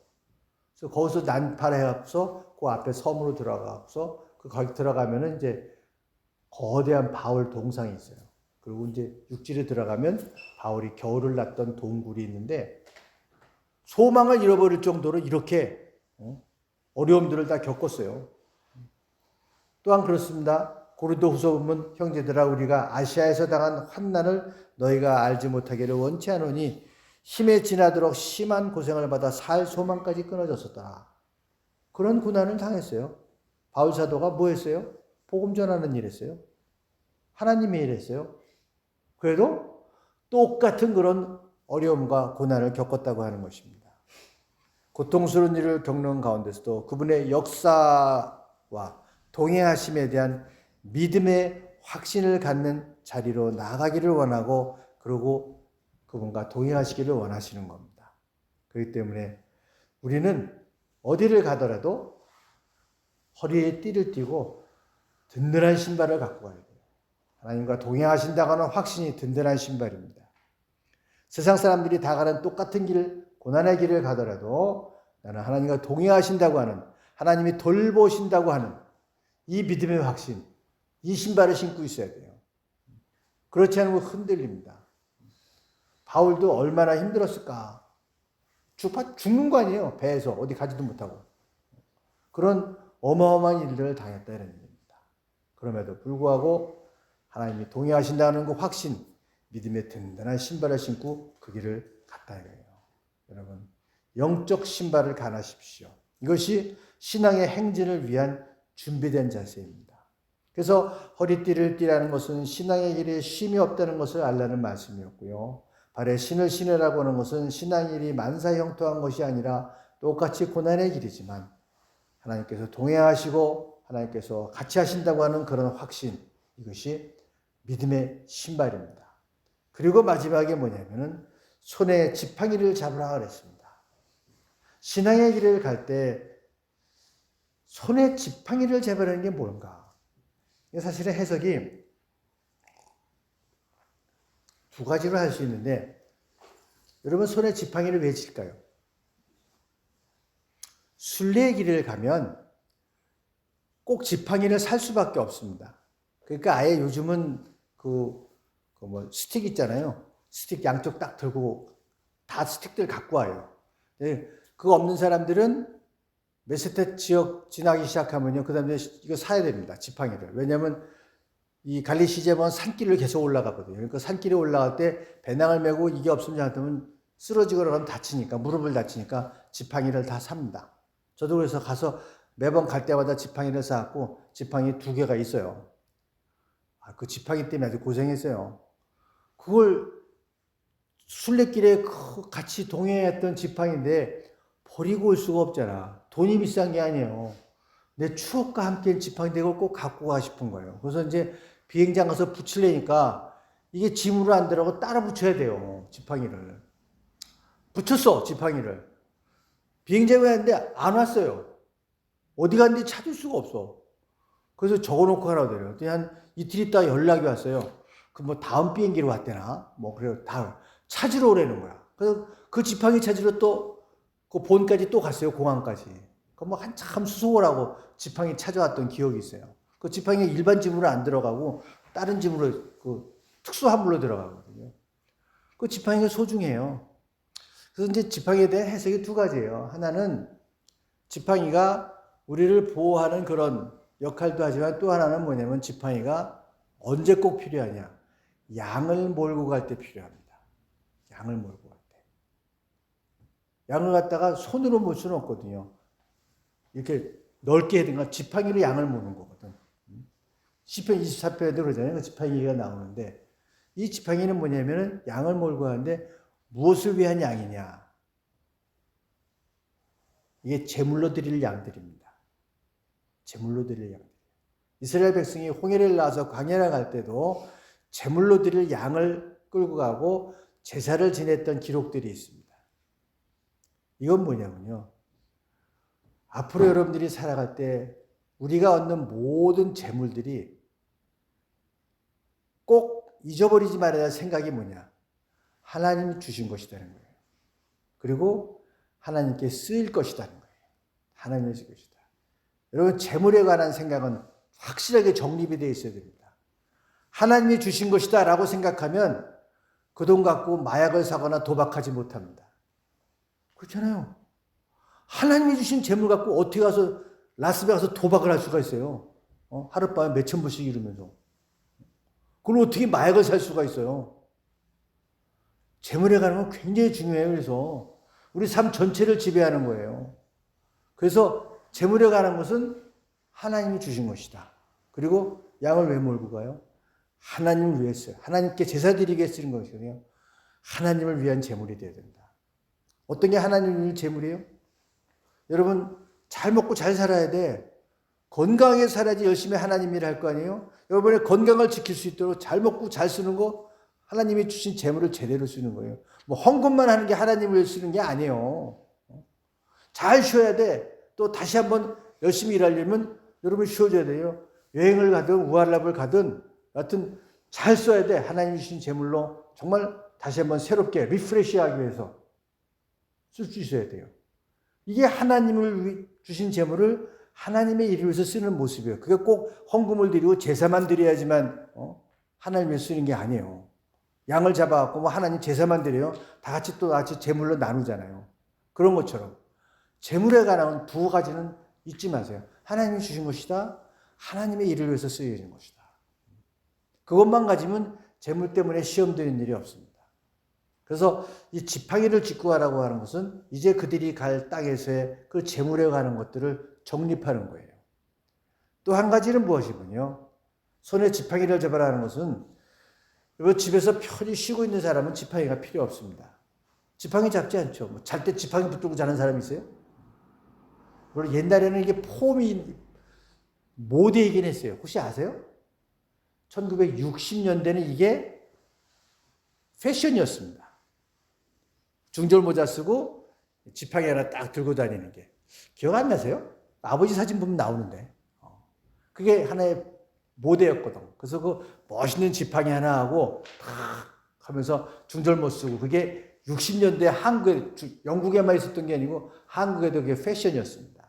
그래서 거기서 난파해서 그 앞에 섬으로 들어가서 거기 들어가면은 이제 거대한 바울 동상이 있어요. 그리고 이제 육지로 들어가면 바울이 겨울을 났던 동굴이 있는데 소망을 잃어버릴 정도로 이렇게 어려움들을 다 겪었어요. 또한 그렇습니다. 고린도후서 보면 형제들아 우리가 아시아에서 당한 환난을 너희가 알지 못하기를 원치 않으니 힘에 지나도록 심한 고생을 받아 살 소망까지 끊어졌었더라. 그런 고난을 당했어요. 바울 사도가 뭐 했어요? 복음 전하는 일 했어요. 하나님의 일 했어요. 그래도 똑같은 그런 어려움과 고난을 겪었다고 하는 것입니다. 고통스러운 일을 겪는 가운데서도 그분의 역사와 동행하심에 대한 믿음의 확신을 갖는 자리로 나아가기를 원하고 그리고 그분과 동행하시기를 원하시는 겁니다. 그렇기 때문에 우리는 어디를 가더라도 허리에 띠를 띠고 든든한 신발을 갖고 가야 돼요. 하나님과 동행하신다고 하는 확신이 든든한 신발입니다. 세상 사람들이 다 가는 똑같은 길, 고난의 길을 가더라도 나는 하나님과 동행하신다고 하는, 하나님이 돌보신다고 하는 이 믿음의 확신, 이 신발을 신고 있어야 돼요. 그렇지 않으면 흔들립니다. 바울도 얼마나 힘들었을까. 죽는 거 아니에요. 배에서 어디 가지도 못하고. 그런 어마어마한 일들을 당했다 이런 얘기입니다. 그럼에도 불구하고 하나님이 동행하신다는 그 확신, 믿음의 든든한 신발을 신고 그 길을 갔다 이거예요. 여러분, 영적 신발을 가나십시오. 이것이 신앙의 행진을 위한 준비된 자세입니다. 그래서 허리띠를 띠라는 것은 신앙의 길에 쉼이 없다는 것을 알라는 말씀이었고요. 발에 신을 신으라고 하는 것은 신앙의 길이 만사형통한 것이 아니라 똑같이 고난의 길이지만 하나님께서 동행하시고 하나님께서 같이 하신다고 하는 그런 확신, 이것이 믿음의 신발입니다. 그리고 마지막에 뭐냐면은 손에 지팡이를 잡으라 그랬습니다. 신앙의 길을 갈 때 손에 지팡이를 재발하는 게 뭔가? 사실은 해석이 두 가지로 할 수 있는데, 여러분 손에 지팡이를 왜 칠까요? 순례길을 가면 꼭 지팡이를 살 수밖에 없습니다. 그러니까 아예 요즘은 스틱 있잖아요. 스틱 양쪽 딱 들고 다 스틱들 갖고 와요. 그거 없는 사람들은 메세테 지역 지나기 시작하면요, 그 다음에 이거 사야 됩니다. 지팡이를. 왜냐하면 이 갈리시제번 산길을 계속 올라가거든요. 그러니까 산길에 올라갈 때 배낭을 메고 이게 없으면 잘못하면 쓰러지거나 그러면 다치니까, 무릎을 다치니까 지팡이를 다 삽니다. 저도 그래서 가서 매번 갈 때마다 지팡이를 사갖고 지팡이 2개가 있어요. 그 지팡이 때문에 아주 고생했어요. 그걸 순례길에 같이 동행했던 지팡이인데 버리고 올 수가 없잖아. 돈이 비싼 게 아니에요. 내 추억과 함께 지팡이 대고 꼭 갖고 가고 싶은 거예요. 그래서 이제 비행장 가서 붙이려니까 이게 짐으로 안 들어가고 따라 붙여야 돼요. 지팡이를. 붙였어, 지팡이를. 비행장에 왔는데 안 왔어요. 어디 갔는지 찾을 수가 없어. 그래서 적어놓고 가라고 그래요. 한 이틀 있다가 연락이 왔어요. 다음 비행기로 왔대나? 그래요. 다 찾으러 오라는 거야. 그래서 그 지팡이 찾으러 또, 그 본까지 또 갔어요. 공항까지. 한참 수송을 하고 지팡이 찾아왔던 기억이 있어요. 그 지팡이가 일반 짐으로 안 들어가고 다른 짐으로 특수 화물로 들어가거든요. 그 지팡이가 소중해요. 그래서 이제 지팡이에 대한 해석이 2가지예요. 하나는 지팡이가 우리를 보호하는 그런 역할도 하지만 또 하나는 뭐냐면 지팡이가 언제 꼭 필요하냐. 양을 몰고 갈 때 필요합니다. 양을 몰고 갈 때. 양을 갖다가 손으로 몰 수는 없거든요. 이렇게 넓게 해든가 지팡이로 양을 모는 거거든. 시편 24편에도 그러잖아요. 그 지팡이가 나오는데 이 지팡이는 뭐냐면은 양을 몰고 가는데 무엇을 위한 양이냐? 이게 제물로 드릴 양들입니다. 제물로 드릴 양들. 이스라엘 백성이 홍해를 나와서 광야를 갈 때도 제물로 드릴 양을 끌고 가고 제사를 지냈던 기록들이 있습니다. 이건 뭐냐면요. 앞으로 여러분들이 살아갈 때 우리가 얻는 모든 재물들이 꼭 잊어버리지 말아야 할 생각이 뭐냐. 하나님이 주신 것이라는 거예요. 그리고 하나님께 쓰일 것이라는 거예요. 하나님이 주신 것이다. 여러분 재물에 관한 생각은 확실하게 정립이 되어 있어야 됩니다. 하나님이 주신 것이다 라고 생각하면 그 돈 갖고 마약을 사거나 도박하지 못합니다. 그렇잖아요. 하나님이 주신 재물 갖고 어떻게 가서 라스베가스 도박을 할 수가 있어요. 하룻밤에 몇천 불씩 이루면서. 그걸 어떻게 마약을 살 수가 있어요. 재물에 관한 건 굉장히 중요해요. 그래서 우리 삶 전체를 지배하는 거예요. 그래서 재물에 관한 것은 하나님이 주신 것이다. 그리고 양을 왜 몰고 가요? 하나님을 위해서, 하나님께 제사 드리게 쓰는 것이거든요. 하나님을 위한 재물이 되어야 된다. 어떤 게 하나님을 위한 재물이에요? 여러분 잘 먹고 잘 살아야 돼. 건강하게 살아야지 열심히 하나님 일을 할 거 아니에요? 여러분의 건강을 지킬 수 있도록 잘 먹고 잘 쓰는 거 하나님이 주신 재물을 제대로 쓰는 거예요. 헌금만 하는 게 하나님을 위해 쓰는 게 아니에요. 잘 쉬어야 돼. 또 다시 한번 열심히 일하려면 여러분 쉬어줘야 돼요. 여행을 가든 우할랍을 가든 여하튼 잘 써야 돼. 하나님이 주신 재물로 정말 다시 한번 새롭게 리프레시하기 위해서 쓸 수 있어야 돼요. 이게 하나님을 주신 재물을 하나님의 일을 위해서 쓰는 모습이에요. 그게 꼭 헌금을 드리고 제사만 드려야지만 하나님을 쓰는 게 아니에요. 양을 잡아갖고 하나님 제사만 드려요. 다 같이 재물로 나누잖아요. 그런 것처럼 재물에 관한 2가지는 잊지 마세요. 하나님이 주신 것이다. 하나님의 일을 위해서 쓰여진 것이다. 그것만 가지면 재물 때문에 시험 되는 일이 없습니다. 그래서 이 지팡이를 짚고 가라고 하는 것은 이제 그들이 갈 땅에서의 그 재물에 관한 것들을 정립하는 거예요. 또 한 가지는 무엇이군요. 손에 지팡이를 잡아라는 것은 집에서 편히 쉬고 있는 사람은 지팡이가 필요 없습니다. 지팡이 잡지 않죠. 잘 때 지팡이 붙들고 자는 사람이 있어요? 물론 옛날에는 이게 폼이 모대이긴 했어요. 혹시 아세요? 1960년대는 이게 패션이었습니다. 중절 모자 쓰고 지팡이 하나 딱 들고 다니는 게. 기억 안 나세요? 아버지 사진 보면 나오는데 그게 하나의 모델였거든. 그래서 그 멋있는 지팡이 하나 하고 탁 하면서 중절 못 쓰고 그게 60년대 한국에 영국에만 있었던 게 아니고 한국에도 그게 패션이었습니다.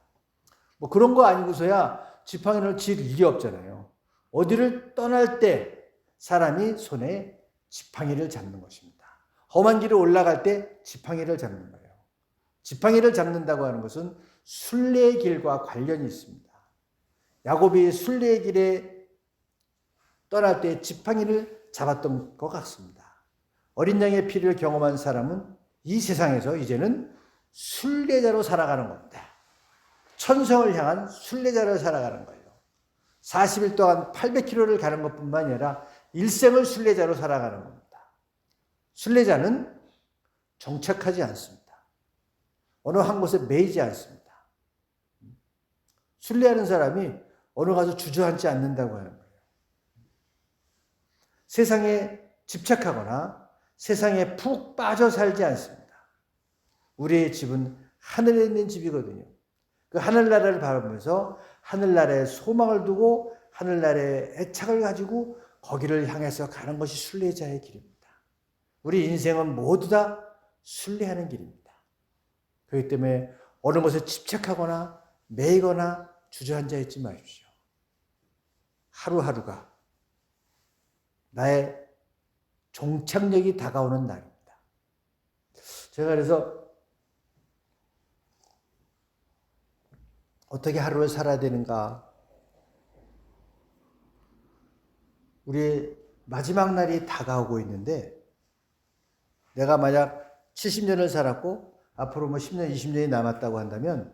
뭐 그런 거 아니고서야 지팡이를 질 일이 없잖아요. 어디를 떠날 때 사람이 손에 지팡이를 잡는 것입니다. 험한 길을 올라갈 때 지팡이를 잡는 거예요. 지팡이를 잡는다고 하는 것은 순례의 길과 관련이 있습니다. 야곱이 순례의 길에 떠날 때 지팡이를 잡았던 것 같습니다. 어린 양의 피를 경험한 사람은 이 세상에서 이제는 순례자로 살아가는 겁니다. 천성을 향한 순례자로 살아가는 거예요. 40일 동안 800km를 가는 것뿐만 아니라 일생을 순례자로 살아가는 겁니다. 순례자는 정착하지 않습니다. 어느 한 곳에 매이지 않습니다. 순례하는 사람이 어느 가서 주저앉지 않는다고 하는 거예요. 세상에 집착하거나 세상에 푹 빠져 살지 않습니다. 우리의 집은 하늘에 있는 집이거든요. 그 하늘나라를 바라보면서 하늘나라에 소망을 두고 하늘나라에 애착을 가지고 거기를 향해서 가는 것이 순례자의 길입니다. 우리 인생은 모두 다 순례하는 길입니다. 그렇기 때문에 어느 것에 집착하거나 매이거나 주저앉아 있지 마십시오. 하루하루가 나의 종착역이 다가오는 날입니다. 제가 그래서 어떻게 하루를 살아야 되는가? 우리 마지막 날이 다가오고 있는데 내가 만약 70년을 살았고 앞으로 뭐 10년, 20년이 남았다고 한다면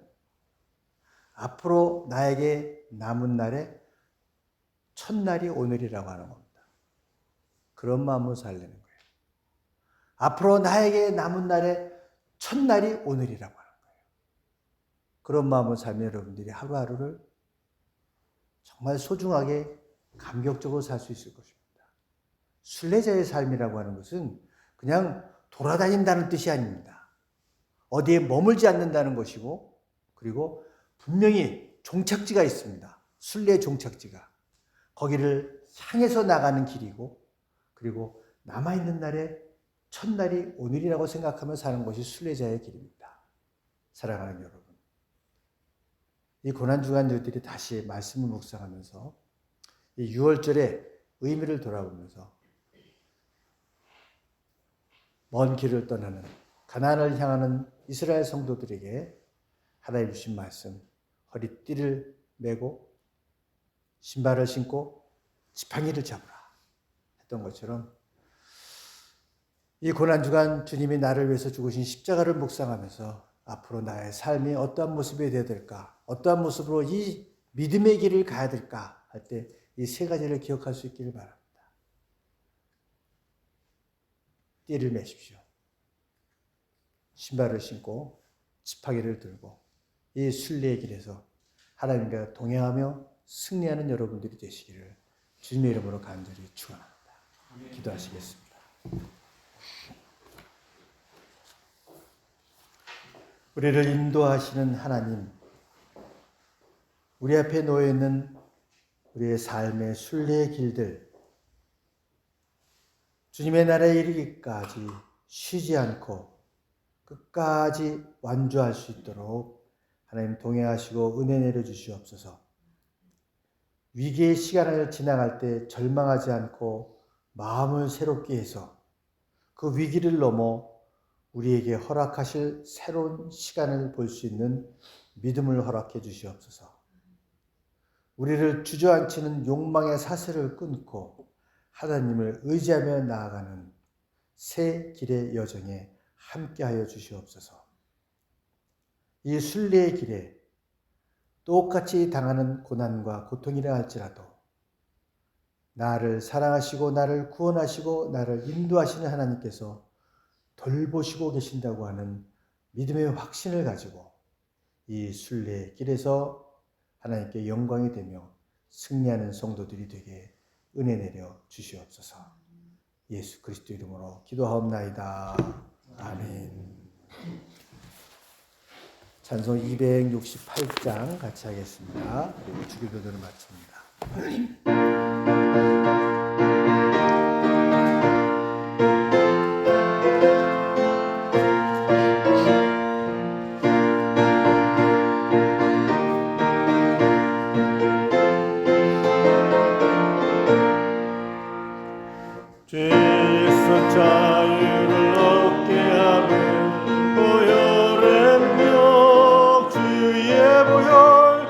앞으로 나에게 남은 날의 첫날이 오늘이라고 하는 겁니다. 그런 마음으로 살려는 거예요. 앞으로 나에게 남은 날의 첫날이 오늘이라고 하는 거예요. 그런 마음으로 살면 여러분들이 하루하루를 정말 소중하게 감격적으로 살 수 있을 것입니다. 순례자의 삶이라고 하는 것은 그냥 돌아다닌다는 뜻이 아닙니다. 어디에 머물지 않는다는 것이고 그리고 분명히 종착지가 있습니다. 순례의 종착지가. 거기를 향해서 나가는 길이고 그리고 남아있는 날의 첫날이 오늘이라고 생각하며 사는 것이 순례자의 길입니다. 사랑하는 여러분. 이 고난주간절들이 다시 말씀을 묵상하면서 이 6월절의 의미를 돌아보면서 먼 길을 떠나는 가나안을 향하는 이스라엘 성도들에게 하나님 주신 말씀, 허리띠를 메고 신발을 신고 지팡이를 잡으라 했던 것처럼 이 고난주간 주님이 나를 위해서 죽으신 십자가를 묵상하면서 앞으로 나의 삶이 어떠한 모습이 되어야 될까, 어떠한 모습으로 이 믿음의 길을 가야 될까 할 때 이 세 가지를 기억할 수 있기를 바랍니다. 띠를 매십시오. 신발을 신고 지팡이를 들고 이 순례의 길에서 하나님과 동행하며 승리하는 여러분들이 되시기를 주님의 이름으로 간절히 축원합니다. 기도하시겠습니다. 우리를 인도하시는 하나님, 우리 앞에 놓여 있는 우리의 삶의 순례의 길들, 주님의 나라에 이르기까지 쉬지 않고 끝까지 완주할 수 있도록 하나님 동행하시고 은혜 내려주시옵소서. 위기의 시간을 지나갈 때 절망하지 않고 마음을 새롭게 해서 그 위기를 넘어 우리에게 허락하실 새로운 시간을 볼 수 있는 믿음을 허락해 주시옵소서. 우리를 주저앉히는 욕망의 사슬을 끊고 하나님을 의지하며 나아가는 새 길의 여정에 함께하여 주시옵소서. 이 순례의 길에 똑같이 당하는 고난과 고통이라 할지라도 나를 사랑하시고 나를 구원하시고 나를 인도하시는 하나님께서 돌보시고 계신다고 하는 믿음의 확신을 가지고 이 순례의 길에서 하나님께 영광이 되며 승리하는 성도들이 되게 은혜 내려 주시옵소서. 예수 그리스도 이름으로 기도하옵나이다. 아멘. 찬송 268장 같이 하겠습니다. 그리고 주기도를 마칩니다.
죄에서 자유를 얻게 하는 보혈의 능력 주의 보혈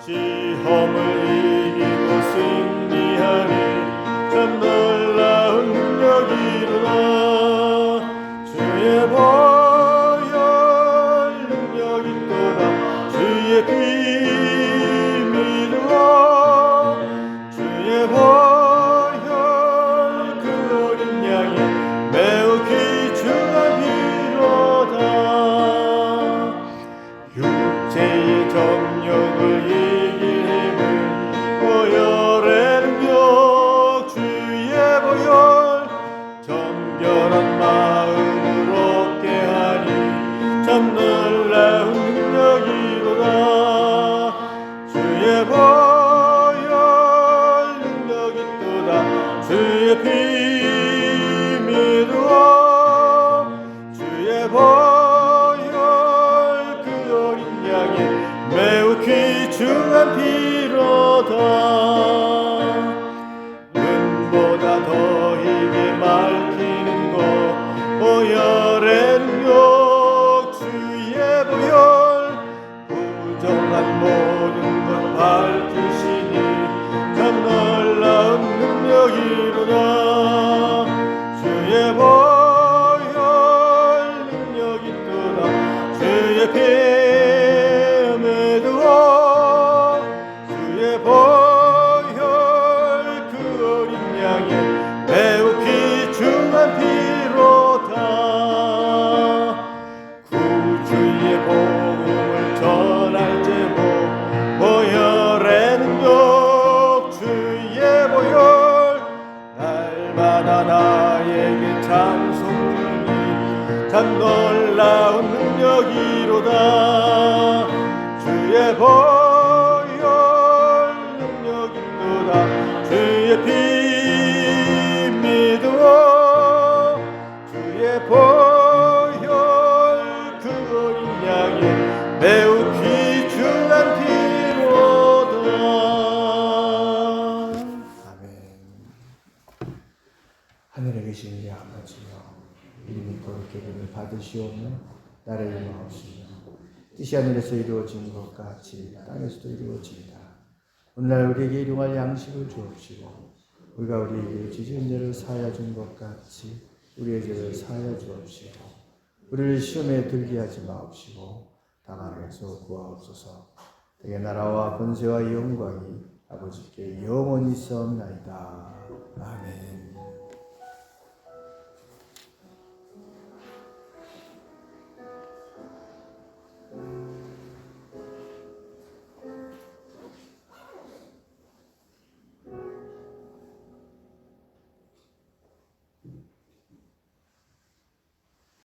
시험을 이기고 승리하니 참 놀라운 능력이로다 주의 보혈 능력이 있도다 주의 피 믿으라 주의 보혈 매우 귀중한 피로다 육체의 정욕을 이길 힘은 보혈의 능력 주의 보혈 정결한 마음으로 얻게 하니 참 놀라운 능력이로다 주의 보혈 능력이 있도다 주의 피 주의 보혈 그 어린 양의 매우 귀중한 피로다 은보다 더 희게 밝히는 것 보혈의 능력 주의 보혈 부정한 모든 것 밝히시니 참 놀라운 능력이로다 주의 보혈 능력 있도다 주의 피 믿으라 주의 보혈 그 어린 양의 매우 귀중한 피로다 구주의 복음을 전할 제목 보혈의 능력 주의 보혈 날마다 나에게 찬송 주니 참 놀라운 능력이로다 주의 보혈 능력 있도다 주의 피 믿으라 주의 보혈 그 어린 양의 매우 귀중한 피로다
아멘. 하늘에 계신 우리 아버지여 이름이 거룩히 여김을 받으시오며 나를 이루옵시며 뜻이 하늘에서 이루어진 것 같이 땅에서도 이루어지이다. 오늘날 우리에게 일용할 양식을 주옵시고 우리가 우리에게 지은 죄를 사하여 준 것 같이 우리의 죄를 사하여 주옵시고 우리를 시험에 들게 하지 마옵시고 다만 에서 구하옵소서. 대개 나라와 권세와 영광이 아버지께 영원히 있사옵나이다. 아멘.